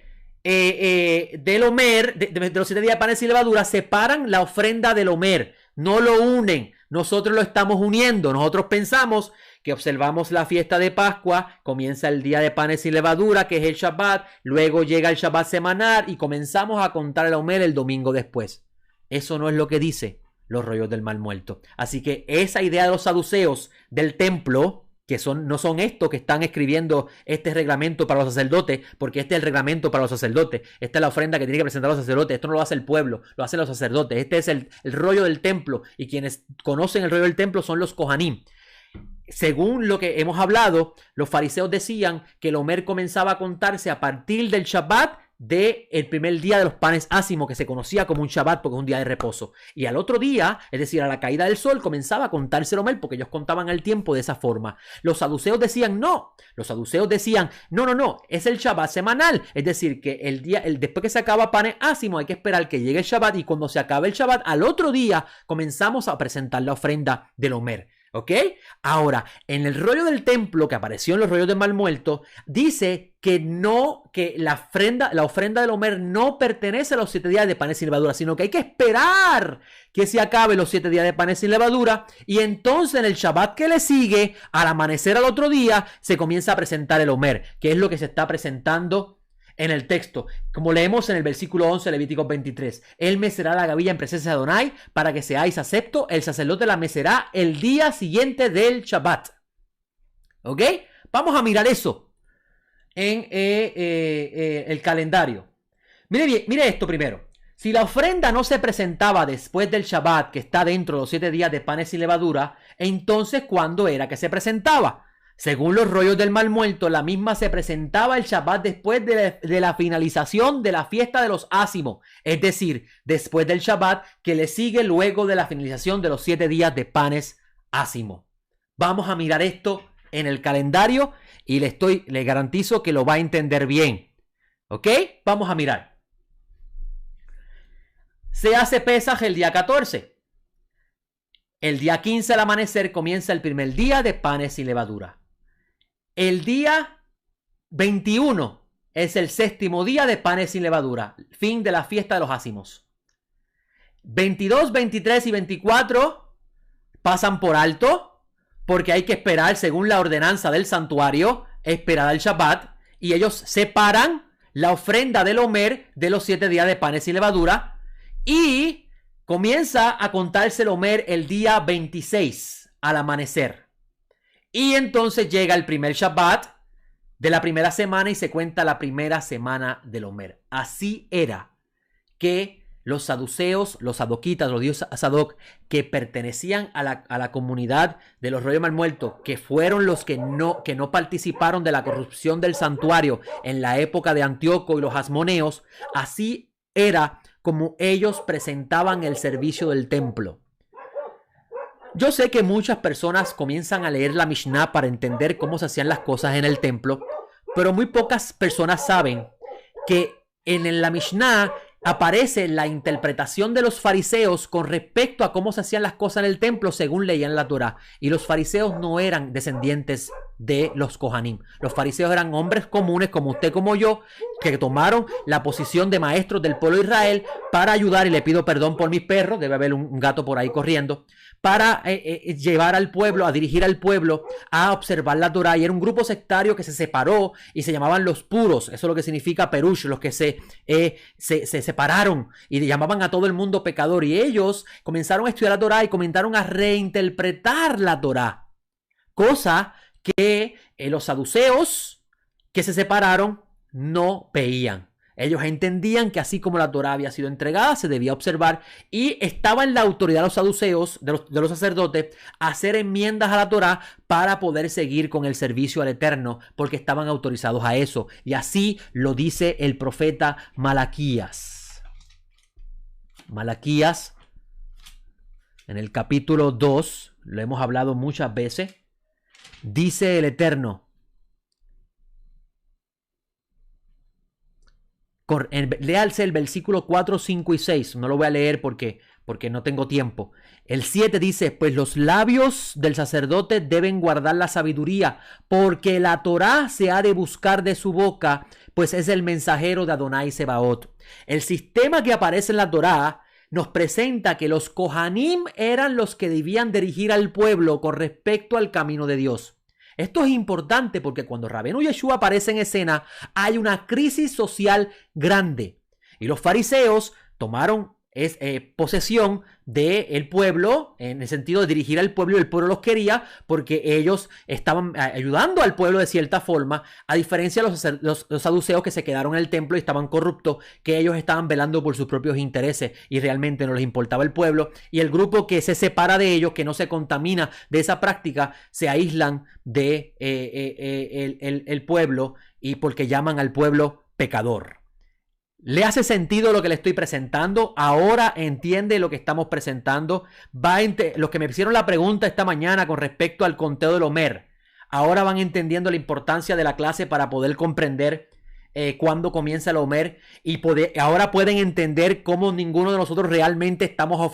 Omer, de los 7 días de panes sin levadura, separan la ofrenda del Omer. No lo unen. Nosotros lo estamos uniendo. Nosotros pensamos que observamos la fiesta de Pascua, comienza el día de panes sin levadura, que es el Shabbat, luego llega el Shabbat semanal y comenzamos a contar el Omer el domingo después. Eso no es lo que dice los rollos del mal muerto. Así que esa idea de los saduceos del templo, que no son estos que están escribiendo este reglamento para los sacerdotes, porque este es el reglamento para los sacerdotes, esta es la ofrenda que tienen que presentar los sacerdotes, esto no lo hace el pueblo, lo hacen los sacerdotes, este es el rollo del templo, y quienes conocen el rollo del templo son los Kohanim. Según lo que hemos hablado, los fariseos decían que el Omer comenzaba a contarse a partir del Shabbat del primer día de los panes ácimos, que se conocía como un Shabbat porque es un día de reposo. Y al otro día, es decir, a la caída del sol, comenzaba a contarse el Omer porque ellos contaban el tiempo de esa forma. Los saduceos decían no. Los saduceos decían no, es el Shabbat semanal. Es decir, que después que se acaba panes ácimos hay que esperar que llegue el Shabbat, y cuando se acabe el Shabbat, al otro día comenzamos a presentar la ofrenda del Omer. ¿Ok? Ahora, en el rollo del templo que apareció en los rollos del mal muerto, dice que la ofrenda del Omer no pertenece a los 7 días de panes sin levadura, sino que hay que esperar que se acabe los 7 días de panes sin levadura, y entonces en el Shabbat que le sigue, al amanecer al otro día, se comienza a presentar el Omer, que es lo que se está presentando en el texto, como leemos en el versículo 11 de Levítico 23. Él mecerá la gavilla en presencia de Adonai para que seáis acepto. El sacerdote la mecerá el día siguiente del Shabbat. ¿Ok? Vamos a mirar eso en el calendario. Mire esto primero. Si la ofrenda no se presentaba después del Shabbat, que está dentro de los 7 días de panes sin levadura, entonces ¿cuándo era que se presentaba? Según los rollos del mal muerto, la misma se presentaba el Shabbat después de la finalización de la fiesta de los ácimos, es decir, después del Shabbat que le sigue luego de la finalización de los 7 días de panes ácimos. Vamos a mirar esto en el calendario y le garantizo que lo va a entender bien. ¿Ok? Vamos a mirar. Se hace Pesaj el día 14. El día 15 al amanecer comienza el primer día de panes sin levadura. El día 21 es el 7º día de panes sin levadura, fin de la fiesta de los ácimos. 22, 23 y 24 pasan por alto porque hay que esperar, según la ordenanza del santuario, esperar al Shabbat, y ellos separan la ofrenda del Omer de los 7 días de panes sin levadura y comienza a contarse el Omer el día 26 al amanecer. Y entonces llega el primer Shabbat de la primera semana y se cuenta la primera semana del Omer. Así era que los saduceos, los sadoquitas, los dioses Sadoc, que pertenecían a la comunidad de los rollos mal muertos, que fueron los que no participaron de la corrupción del santuario en la época de Antíoco y los asmoneos, así era como ellos presentaban el servicio del templo. Yo sé que muchas personas comienzan a leer la Mishnah para entender cómo se hacían las cosas en el templo, pero muy pocas personas saben que en la Mishnah aparece la interpretación de los fariseos con respecto a cómo se hacían las cosas en el templo según leían la Torá. Y los fariseos no eran descendientes de los Kohanim. Los fariseos eran hombres comunes como usted, como yo, que tomaron la posición de maestros del pueblo de Israel para ayudar, y le pido perdón por mis perros, debe haber un gato por ahí corriendo, para llevar al pueblo, a dirigir al pueblo a observar la Torá. Y era un grupo sectario que se separó y se llamaban los puros. Eso es lo que significa perush, los que se separaron y llamaban a todo el mundo pecador. Y ellos comenzaron a estudiar la Torá y comenzaron a reinterpretar la Torá, cosa que los saduceos que se separaron no veían. Ellos entendían que así como la Torá había sido entregada, se debía observar, y estaba en la autoridad de los saduceos, de los sacerdotes, hacer enmiendas a la Torá para poder seguir con el servicio al Eterno, porque estaban autorizados a eso. Y así lo dice el profeta Malaquías. Malaquías, en el capítulo 2, lo hemos hablado muchas veces, dice el Eterno, léalse el versículo 4, 5 y 6. No lo voy a leer porque no tengo tiempo. El 7 dice: pues los labios del sacerdote deben guardar la sabiduría, porque la Torá se ha de buscar de su boca, pues es el mensajero de Adonai Sebaot. El sistema que aparece en la Torá nos presenta que los Kohanim eran los que debían dirigir al pueblo con respecto al camino de Dios. Esto es importante porque cuando Rabenu Yeshua aparece en escena, hay una crisis social grande. Y los fariseos tomaron posesión del pueblo, en el sentido de dirigir al pueblo, y el pueblo los quería porque ellos estaban ayudando al pueblo de cierta forma, a diferencia de los saduceos que se quedaron en el templo y estaban corruptos, que ellos estaban velando por sus propios intereses y realmente no les importaba el pueblo. Y el grupo que se separa de ellos, que no se contamina de esa práctica, se aíslan de el pueblo, y porque llaman al pueblo pecador. ¿Le hace sentido lo que le estoy presentando? Ahora entiende lo que estamos presentando. Los que me hicieron la pregunta esta mañana con respecto al conteo del Omer, ahora van entendiendo la importancia de la clase para poder comprender cuándo comienza el Omer, y ahora pueden entender cómo ninguno de nosotros realmente estamos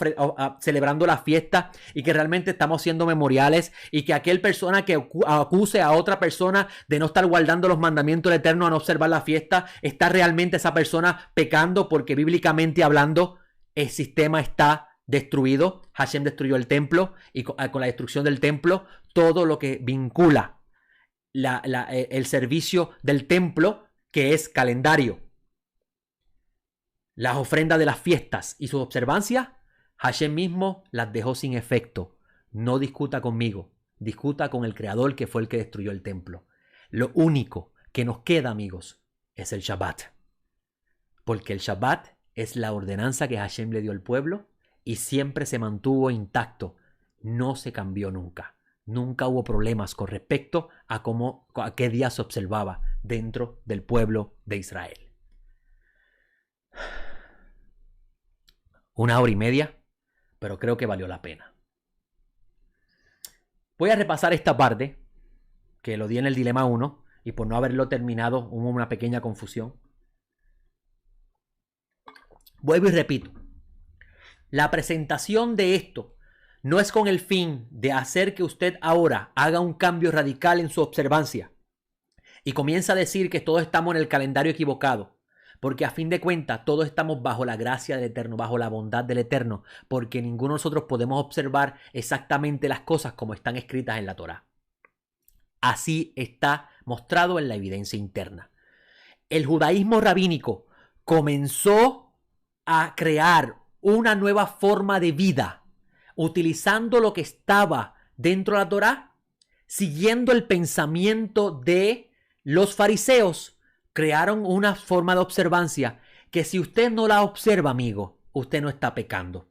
celebrando la fiesta, y que realmente estamos haciendo memoriales, y que aquel persona que acuse a otra persona de no estar guardando los mandamientos del Eterno, a no observar la fiesta, está realmente esa persona pecando, porque bíblicamente hablando el sistema está destruido. Hashem destruyó el templo, y con la destrucción del templo todo lo que vincula el servicio del templo, que es calendario, las ofrendas de las fiestas y sus observancias, Hashem mismo las dejó sin efecto. No discuta conmigo, discuta con el Creador, que fue el que destruyó el templo. Lo único que nos queda, amigos, es el Shabbat, porque el Shabbat es la ordenanza que Hashem le dio al pueblo y siempre se mantuvo intacto, no se cambió nunca. Nunca hubo problemas con respecto a qué día se observaba dentro del pueblo de Israel. 1 hora y media, pero creo que valió la pena. Voy a repasar esta parte, que lo di en el dilema 1, y por no haberlo terminado hubo una pequeña confusión. Vuelvo y repito. La presentación de esto no es con el fin de hacer que usted ahora haga un cambio radical en su observancia y comienza a decir que todos estamos en el calendario equivocado, porque a fin de cuentas todos estamos bajo la gracia del Eterno, bajo la bondad del Eterno, porque ninguno de nosotros podemos observar exactamente las cosas como están escritas en la Torá. Así está mostrado en la evidencia interna. El judaísmo rabínico comenzó a crear una nueva forma de vida, utilizando lo que estaba dentro de la Torá, siguiendo el pensamiento de los fariseos. Crearon una forma de observancia que si usted no la observa, amigo, usted no está pecando.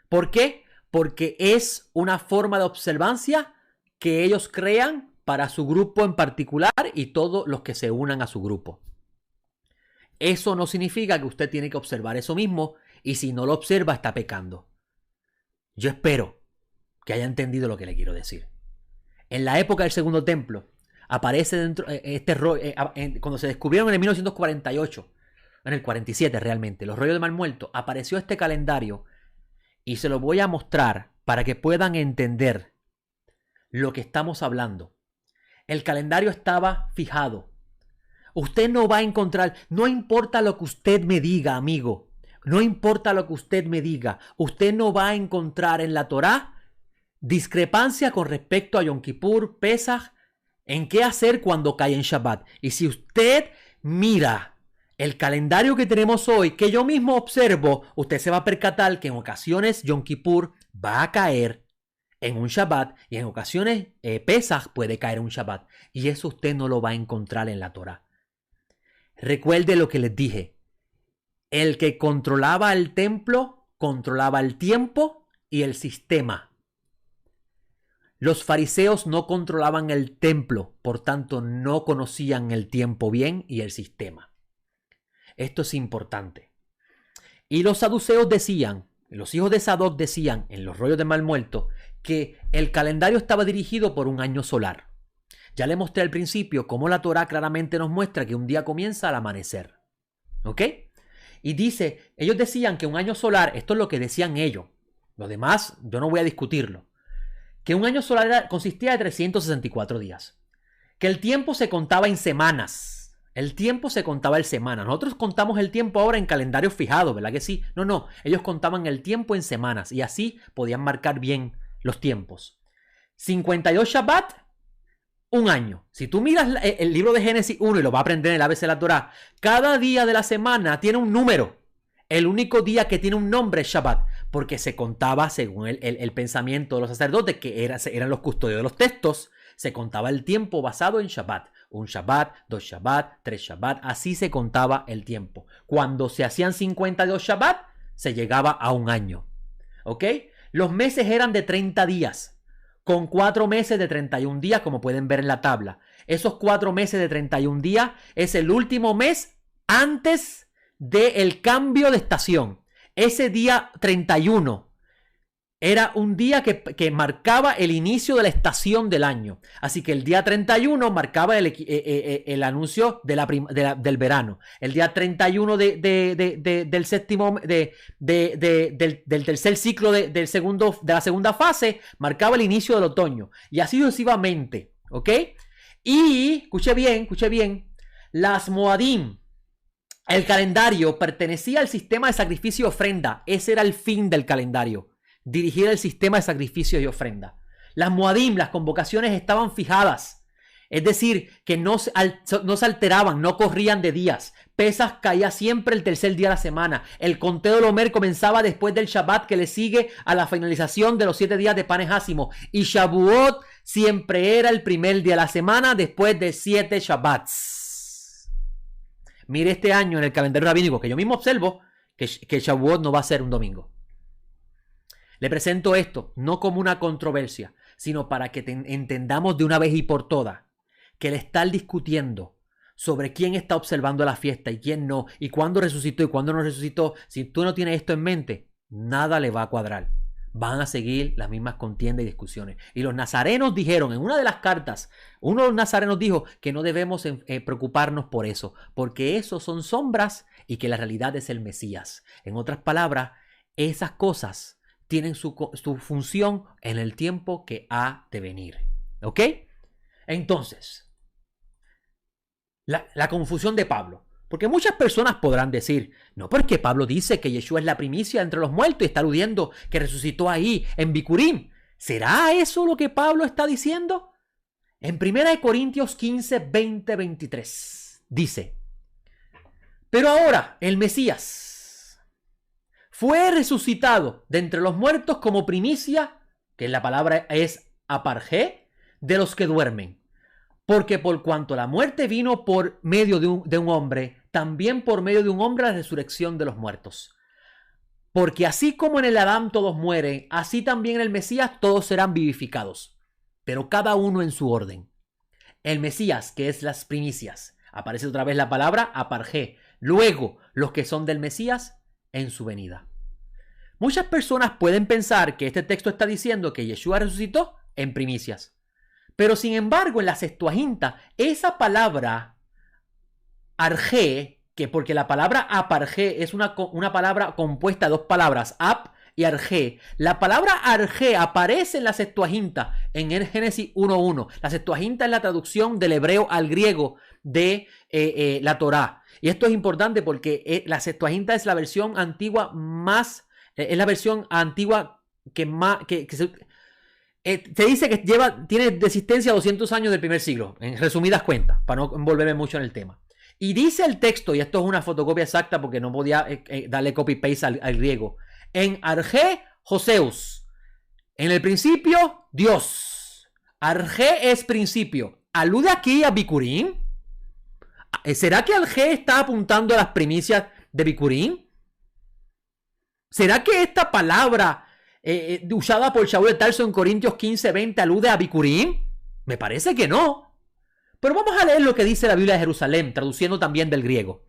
¿Por qué? Porque es una forma de observancia que ellos crean para su grupo en particular y todos los que se unan a su grupo. Eso no significa que usted tiene que observar eso mismo y si no lo observa está pecando. Yo espero que haya entendido lo que le quiero decir. En la época del Segundo Templo aparece dentro cuando se descubrieron en el 1948, en el 47 realmente, los rollos de Mar Muerto, apareció este calendario y se lo voy a mostrar para que puedan entender lo que estamos hablando. El calendario estaba fijado. Usted no va a encontrar, no importa lo que usted me diga, amigo, no importa lo que usted me diga, usted no va a encontrar en la Torá discrepancia con respecto a Yom Kippur, Pesaj, en qué hacer cuando cae en Shabbat. Y si usted mira el calendario que tenemos hoy, que yo mismo observo, usted se va a percatar que en ocasiones Yom Kippur va a caer en un Shabbat y en ocasiones Pesaj puede caer en un Shabbat. Y eso usted no lo va a encontrar en la Torá. Recuerde lo que les dije. El que controlaba el templo, controlaba el tiempo y el sistema. Los fariseos no controlaban el templo, por tanto no conocían el tiempo bien y el sistema. Esto es importante. Y los saduceos decían, los hijos de Sadoc decían en los rollos de Mar Muerto, que el calendario estaba dirigido por un año solar. Ya le mostré al principio cómo la Torá claramente nos muestra que un día comienza al amanecer. ¿Ok? Y dice, ellos decían que un año solar, esto es lo que decían ellos. Lo demás, yo no voy a discutirlo. Que un año solar consistía de 364 días. Que el tiempo se contaba en semanas. El tiempo se contaba en semanas. Nosotros contamos el tiempo ahora en calendarios fijados, ¿verdad que sí? No. Ellos contaban el tiempo en semanas y así podían marcar bien los tiempos. 52 Shabbat, un año. Si tú miras el libro de Génesis 1 y lo vas a aprender en el ABC de la Torá, cada día de la semana tiene un número. El único día que tiene un nombre es Shabbat, porque se contaba, según el pensamiento de los sacerdotes, que eran los custodios de los textos, se contaba el tiempo basado en Shabbat. Un Shabbat, 2 Shabbat, 3 Shabbat, así se contaba el tiempo. Cuando se hacían 52 Shabbat, se llegaba a un año. ¿Ok? Los meses eran de 30 días, con 4 meses de 31 días, como pueden ver en la tabla. Esos 4 meses de 31 días es el último mes antes del cambio de estación. Ese día 31 era un día que marcaba el inicio de la estación del año. Así que el día 31 marcaba el anuncio del verano. El día 31 del séptimo del tercer ciclo de la segunda fase marcaba el inicio del otoño. Y así sucesivamente. ¿Ok? Y, escuche bien, las Moadim, el calendario pertenecía al sistema de sacrificio y ofrenda. Ese era el fin del calendario. Dirigir el sistema de sacrificio y ofrenda. Las Moadim, las convocaciones estaban fijadas. Es decir, que no se alteraban, no corrían de días. Pesaj caía siempre el tercer día de la semana. El conteo del Omer comenzaba después del Shabbat que le sigue a la finalización de los 7 días de panes ácimos. Y Shavuot siempre era el primer día de la semana después de 7 Shabbats. Mire este año en el calendario rabínico que yo mismo observo que Shavuot no va a ser un domingo. Le presento esto no como una controversia, sino para que entendamos de una vez y por todas que el estar discutiendo sobre quién está observando la fiesta y quién no, y cuándo resucitó y cuándo no resucitó, si tú no tienes esto en mente, nada le va a cuadrar. Van a seguir las mismas contiendas y discusiones. Y los nazarenos dijeron, en una de las cartas, uno de los nazarenos dijo que no debemos preocuparnos por eso, porque eso son sombras y que la realidad es el Mesías. En otras palabras, esas cosas tienen su función en el tiempo que ha de venir. ¿Ok? Entonces, la confusión de Pablo. Porque muchas personas podrán decir, no, porque Pablo dice que Yeshua es la primicia entre los muertos y está aludiendo que resucitó ahí en Bikurim. ¿Será eso lo que Pablo está diciendo? En 1 Corintios 15, 20, 23 dice, pero ahora el Mesías fue resucitado de entre los muertos como primicia, que la palabra es apargé, de los que duermen. Porque por cuanto la muerte vino por medio de un hombre, también por medio de un hombre la resurrección de los muertos. Porque así como en el Adán todos mueren, así también en el Mesías todos serán vivificados. Pero cada uno en su orden. El Mesías, que es las primicias. Aparece otra vez la palabra apargé. Luego, los que son del Mesías en su venida. Muchas personas pueden pensar que este texto está diciendo que Yeshua resucitó en primicias. Pero sin embargo, en la Septuaginta, esa palabra argé, que porque la palabra apargé es una palabra compuesta de dos palabras, ap y argé. La palabra argé aparece en la Septuaginta, en el Génesis 1.1. La Septuaginta es la traducción del hebreo al griego de la Torá. Y esto es importante porque la Septuaginta es la versión antigua más, es la versión antigua que más, te dice que tiene de existencia 200 años del primer siglo, en resumidas cuentas, para no envolverme mucho en el tema. Y dice el texto, y esto es una fotocopia exacta porque no podía darle copy-paste al griego, en Argé, Joseus. En el principio, Dios. Argé es principio. ¿Alude aquí a Bikurim? ¿Será que Argé está apuntando a las primicias de Bikurim? ¿Será que esta palabra usada por Shaul de Tarso en Corintios 15, 20 alude a Bikurim? Me parece que no. Pero vamos a leer lo que dice la Biblia de Jerusalén, traduciendo también del griego.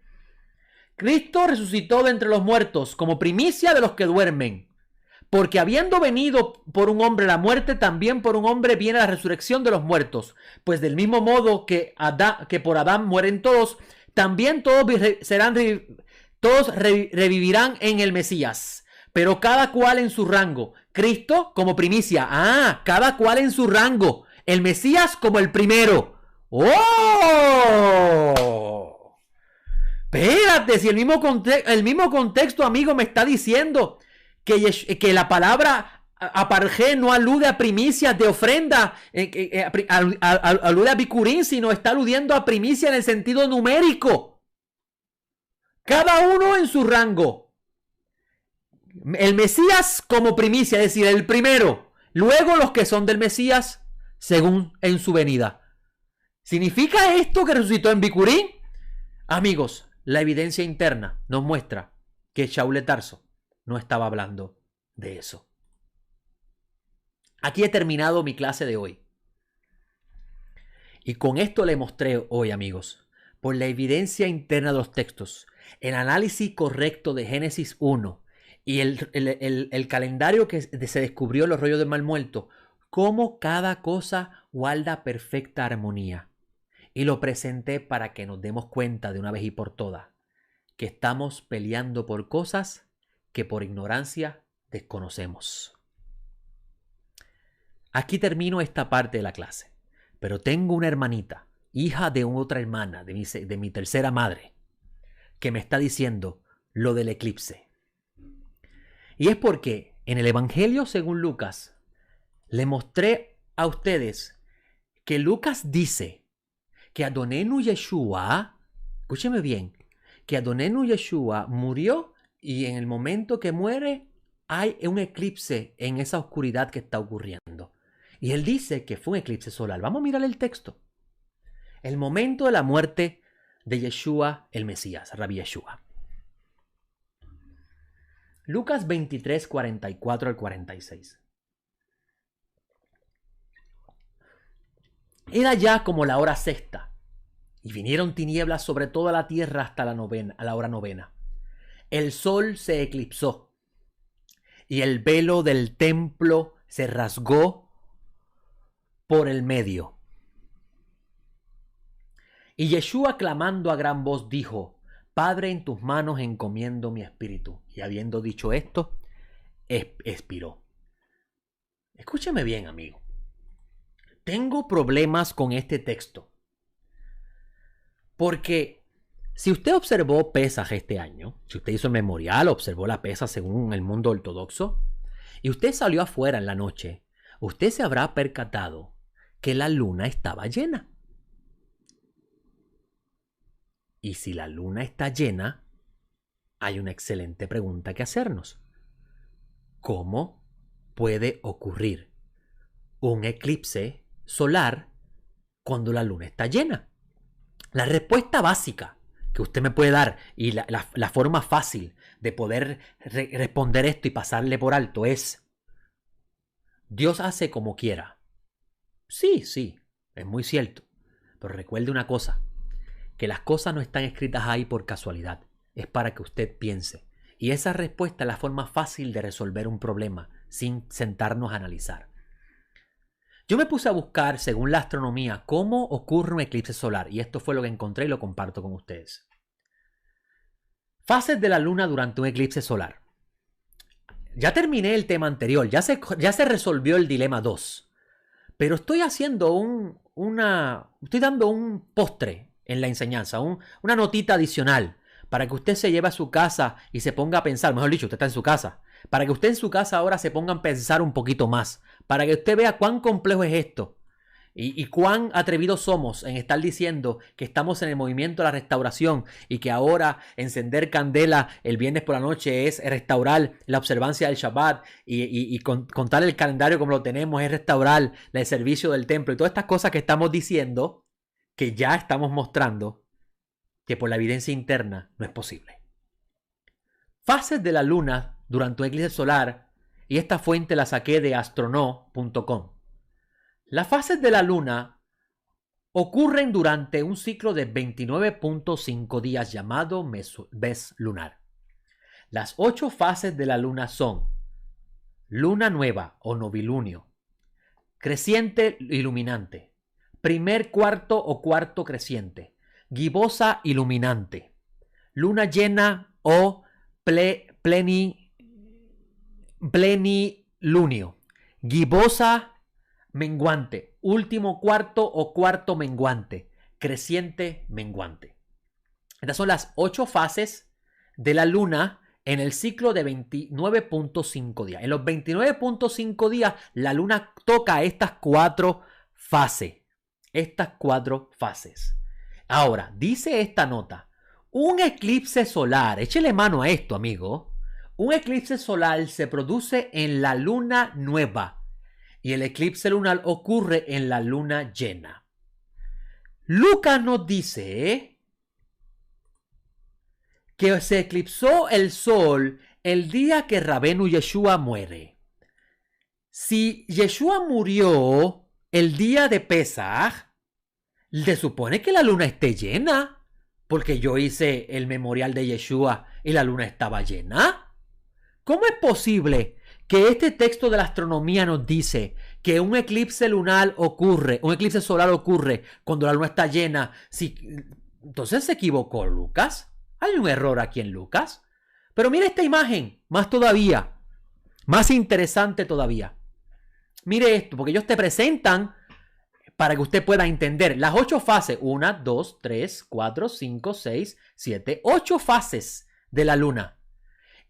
Cristo resucitó de entre los muertos como primicia de los que duermen. Porque habiendo venido por un hombre la muerte, también por un hombre viene la resurrección de los muertos. Pues del mismo modo que por Adán mueren todos, también todos revivirán en el Mesías. Pero cada cual en su rango. Cristo como primicia. Cada cual en su rango. El Mesías como el primero. ¡Oh! Espérate, si el mismo contexto, amigo, me está diciendo que la palabra apargé no alude a primicias de ofrenda, alude a Bikurim, sino está aludiendo a primicia en el sentido numérico. Cada uno en su rango. El Mesías como primicia, es decir, el primero. Luego los que son del Mesías según en su venida. ¿Significa esto que resucitó en Bikurim? Amigos, la evidencia interna nos muestra que Shaul de Tarso no estaba hablando de eso. Aquí he terminado mi clase de hoy. Y con esto le mostré hoy, amigos, por la evidencia interna de los textos, el análisis correcto de Génesis 1, y el calendario que se descubrió en los rollos del Mar Muerto, cómo cada cosa guarda perfecta armonía. Y lo presenté para que nos demos cuenta de una vez y por todas que estamos peleando por cosas que por ignorancia desconocemos. Aquí termino esta parte de la clase, pero tengo una hermanita, hija de otra hermana, de mi tercera madre, que me está diciendo lo del eclipse. Y es porque en el Evangelio según Lucas, le mostré a ustedes que Lucas dice que Adonenu Yeshua, escúcheme bien, que Adonenu Yeshua murió y en el momento que muere hay un eclipse en esa oscuridad que está ocurriendo. Y él dice que fue un eclipse solar. Vamos a mirar el texto. El momento de la muerte de Yeshua el Mesías, Rabbi Yeshua. Lucas 23, 44 al 46. Era ya como la hora sexta, y vinieron tinieblas sobre toda la tierra hasta a la hora novena. El sol se eclipsó, y el velo del templo se rasgó por el medio. Y Yeshua, clamando a gran voz, dijo: Padre, en tus manos encomiendo mi espíritu. Y habiendo dicho esto, expiró. Escúcheme bien, amigo. Tengo problemas con este texto. Porque si usted observó Pesaj este año, si usted hizo el memorial, observó la Pesaj según el mundo ortodoxo, y usted salió afuera en la noche, usted se habrá percatado que la luna estaba llena. Y si la luna está llena, hay una excelente pregunta que hacernos. ¿Cómo puede ocurrir un eclipse solar cuando la luna está llena? La respuesta básica que usted me puede dar y la forma fácil de poder responder esto y pasarle por alto es: Dios hace como quiera. Sí, es muy cierto. Pero recuerde una cosa, que las cosas no están escritas ahí por casualidad. Es para que usted piense. Y esa respuesta es la forma fácil de resolver un problema sin sentarnos a analizar. Yo me puse a buscar, según la astronomía, cómo ocurre un eclipse solar. Y esto fue lo que encontré y lo comparto con ustedes. Fases de la luna durante un eclipse solar. Ya terminé el tema anterior. Ya se resolvió el dilema 2. Pero estoy haciendo estoy dando un postre en la enseñanza. Una notita adicional. Para que usted se lleve a su casa y se ponga a pensar. Mejor dicho, usted está en su casa. Para que usted en su casa ahora se ponga a pensar un poquito más. Para que usted vea cuán complejo es esto. Y cuán atrevidos somos en estar diciendo que estamos en el movimiento de la restauración y que ahora encender candela el viernes por la noche es restaurar la observancia del Shabbat y contar el calendario como lo tenemos es restaurar el servicio del templo y todas estas cosas que estamos diciendo, que ya estamos mostrando que por la evidencia interna no es posible. Fases de la luna durante un eclipse solar, y esta fuente la saqué de astrono.com. Las fases de la luna ocurren durante un ciclo de 29.5 días llamado mes lunar. Las 8 fases de la luna son: luna nueva o novilunio, creciente iluminante, primer cuarto o cuarto creciente, gibosa iluminante, luna llena o plenilunio, gibosa menguante, último cuarto o cuarto menguante, creciente menguante. Estas son las 8 fases de la luna en el ciclo de 29.5 días. En los 29.5 días la luna toca estas 4 fases. Estas 4 fases. Ahora, dice esta nota: un eclipse solar, échele mano a esto, amigo. Un eclipse solar se produce en la luna nueva. Y el eclipse lunar ocurre en la luna llena. Lucas nos dice que se eclipsó el sol el día que Rabenu Yeshua muere. Si Yeshua murió el día de Pesaj, se supone que la luna esté llena, porque yo hice el memorial de Yeshua y la luna estaba llena. ¿Cómo es posible que este texto de la astronomía nos dice que un eclipse lunar ocurre, un eclipse solar ocurre cuando la luna está llena? Entonces se equivocó Lucas. Hay un error aquí en Lucas. Pero mire esta imagen, más todavía, más interesante todavía. Mire esto, porque ellos te presentan para que usted pueda entender las 8 fases. 1, 2, 3, 4, 5, 6, 7, 8 fases de la luna.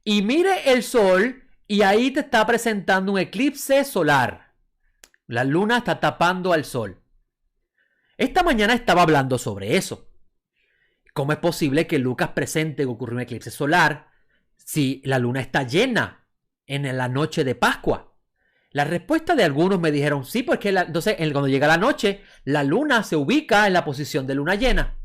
Y mire el sol. Y ahí te está presentando un eclipse solar. La luna está tapando al sol. Esta mañana estaba hablando sobre eso. ¿Cómo es posible que Lucas presente que ocurrió un eclipse solar si la luna está llena en la noche de Pascua? La respuesta de algunos me dijeron sí, porque entonces cuando llega la noche, la luna se ubica en la posición de luna llena.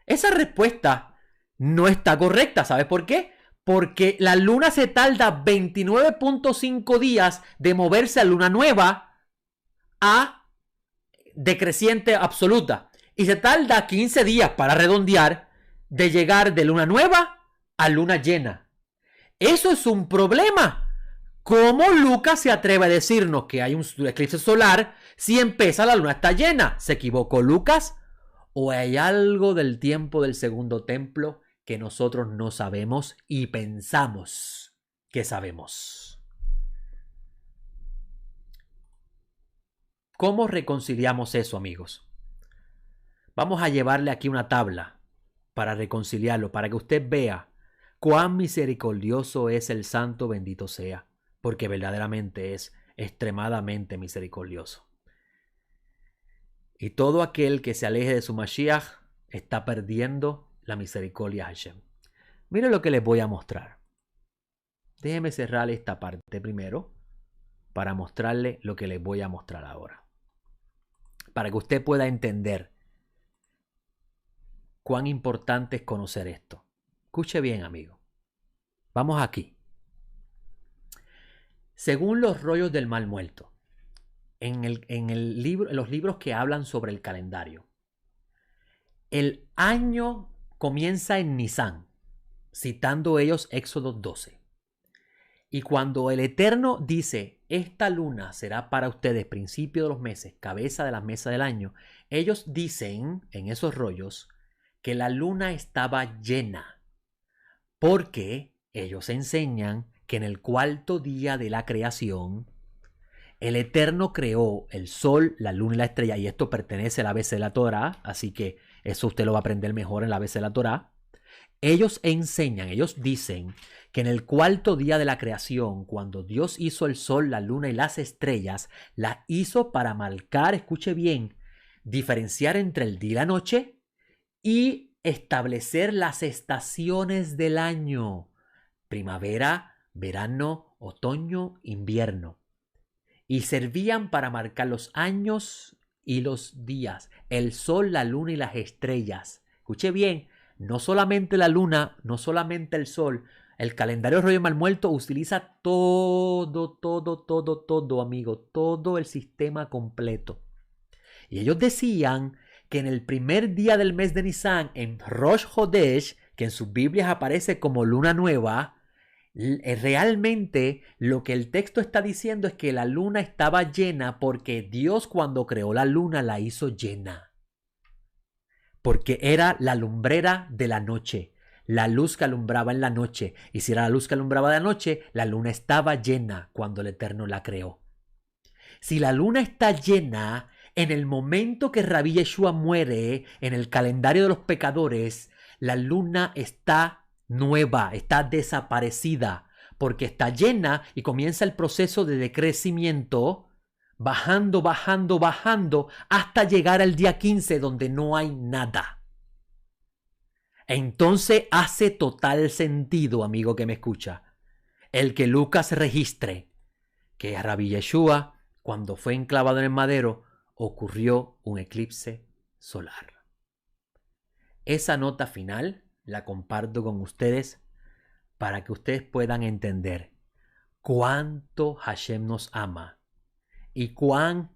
Esa respuesta no está correcta. ¿Sabes por qué? Porque la luna se tarda 29.5 días de moverse a luna nueva decreciente absoluta. Y se tarda 15 días para redondear de llegar de luna nueva a luna llena. Eso es un problema. ¿Cómo Lucas se atreve a decirnos que hay un eclipse solar si empieza la luna está llena? ¿Se equivocó Lucas? ¿O hay algo del tiempo del segundo templo que nosotros no sabemos y pensamos que sabemos? ¿Cómo reconciliamos eso, amigos? Vamos a llevarle aquí una tabla para reconciliarlo, para que usted vea cuán misericordioso es el santo, bendito sea, porque verdaderamente es extremadamente misericordioso. Y todo aquel que se aleje de su Mashiach está perdiendo la misericordia de Hashem. Mire lo que les voy a mostrar. Déjeme cerrar esta parte primero para mostrarle lo que les voy a mostrar ahora. Para que usted pueda entender cuán importante es conocer esto. Escuche bien, amigo. Vamos aquí. Según los rollos del mal muerto, en los libros que hablan sobre el calendario, el año comienza en Nisan, citando ellos Éxodo 12. Y cuando el Eterno dice, esta luna será para ustedes principio de los meses, cabeza de la mesa del año, ellos dicen en esos rollos que la luna estaba llena, porque ellos enseñan que en el cuarto día de la creación, el Eterno creó el sol, la luna y la estrella, y esto pertenece a la ABC de la Torá, así que eso usted lo va a aprender mejor en la ABC de la Torá. Ellos enseñan, ellos dicen que en el cuarto día de la creación, cuando Dios hizo el sol, la luna y las estrellas, las hizo para marcar, escuche bien, diferenciar entre el día y la noche y establecer las estaciones del año: primavera, verano, otoño, invierno. Y servían para marcar los años y los días, el sol, la luna y las estrellas. Escuche bien, no solamente la luna, no solamente el sol. El calendario Rollo Mal Muerto utiliza todo, amigo, todo el sistema completo. Y ellos decían que en el primer día del mes de Nisan, en Rosh Hodesh, que en sus Biblias aparece como luna nueva, realmente lo que el texto está diciendo es que la luna estaba llena porque Dios, cuando creó la luna, la hizo llena. Porque era la lumbrera de la noche, la luz que alumbraba en la noche. Y si era la luz que alumbraba de la noche, la luna estaba llena cuando el Eterno la creó. Si la luna está llena, en el momento que Rabí Yeshua muere, en el calendario de los pecadores, la luna está nueva, está desaparecida, porque está llena y comienza el proceso de decrecimiento, bajando, bajando, bajando, hasta llegar al día 15 donde no hay nada. Entonces hace total sentido, amigo que me escucha, el que Lucas registre que a Rabí Yeshua, cuando fue enclavado en el madero, ocurrió un eclipse solar. Esa nota final la comparto con ustedes para que ustedes puedan entender cuánto Hashem nos ama y cuán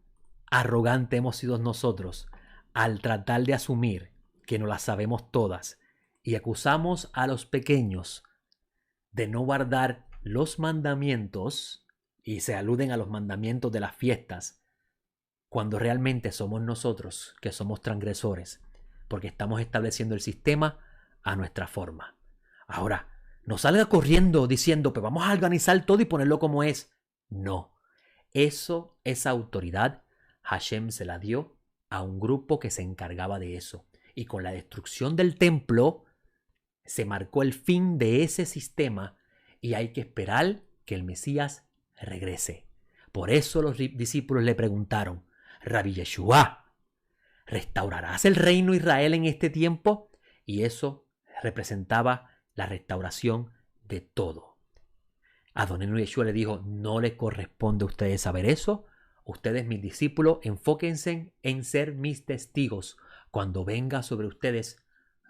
arrogante hemos sido nosotros al tratar de asumir que no las sabemos todas y acusamos a los pequeños de no guardar los mandamientos y se aluden a los mandamientos de las fiestas, cuando realmente somos nosotros que somos transgresores, porque estamos estableciendo el sistema a nuestra forma. Ahora, no salga corriendo diciendo, pues vamos a organizar todo y ponerlo como es. No, esa autoridad, Hashem se la dio a un grupo que se encargaba de eso. Y con la destrucción del templo, se marcó el fin de ese sistema y hay que esperar que el Mesías regrese. Por eso los discípulos le preguntaron, Rabí Yeshua, ¿restaurarás el reino de Israel en este tiempo? Y eso representaba la restauración de todo. Adonai Yeshua le dijo, no le corresponde a ustedes saber eso. Ustedes, mis discípulos, enfóquense en ser mis testigos cuando venga sobre ustedes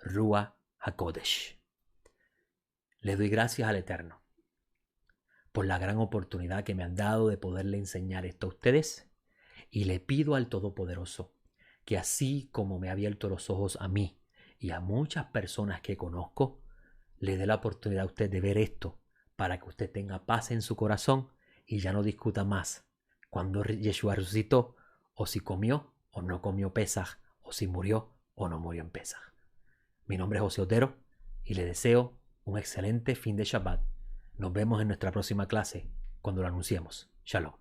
Ruach HaKodesh. Le doy gracias al Eterno por la gran oportunidad que me han dado de poderle enseñar esto a ustedes y le pido al Todopoderoso que así como me ha abierto los ojos a mí y a muchas personas que conozco, le dé la oportunidad a usted de ver esto para que usted tenga paz en su corazón y ya no discuta más cuando Yeshua resucitó, o si comió o no comió Pesaj, o si murió o no murió en Pesaj. Mi nombre es José Otero y le deseo un excelente fin de Shabbat. Nos vemos en nuestra próxima clase cuando lo anunciemos. Shalom.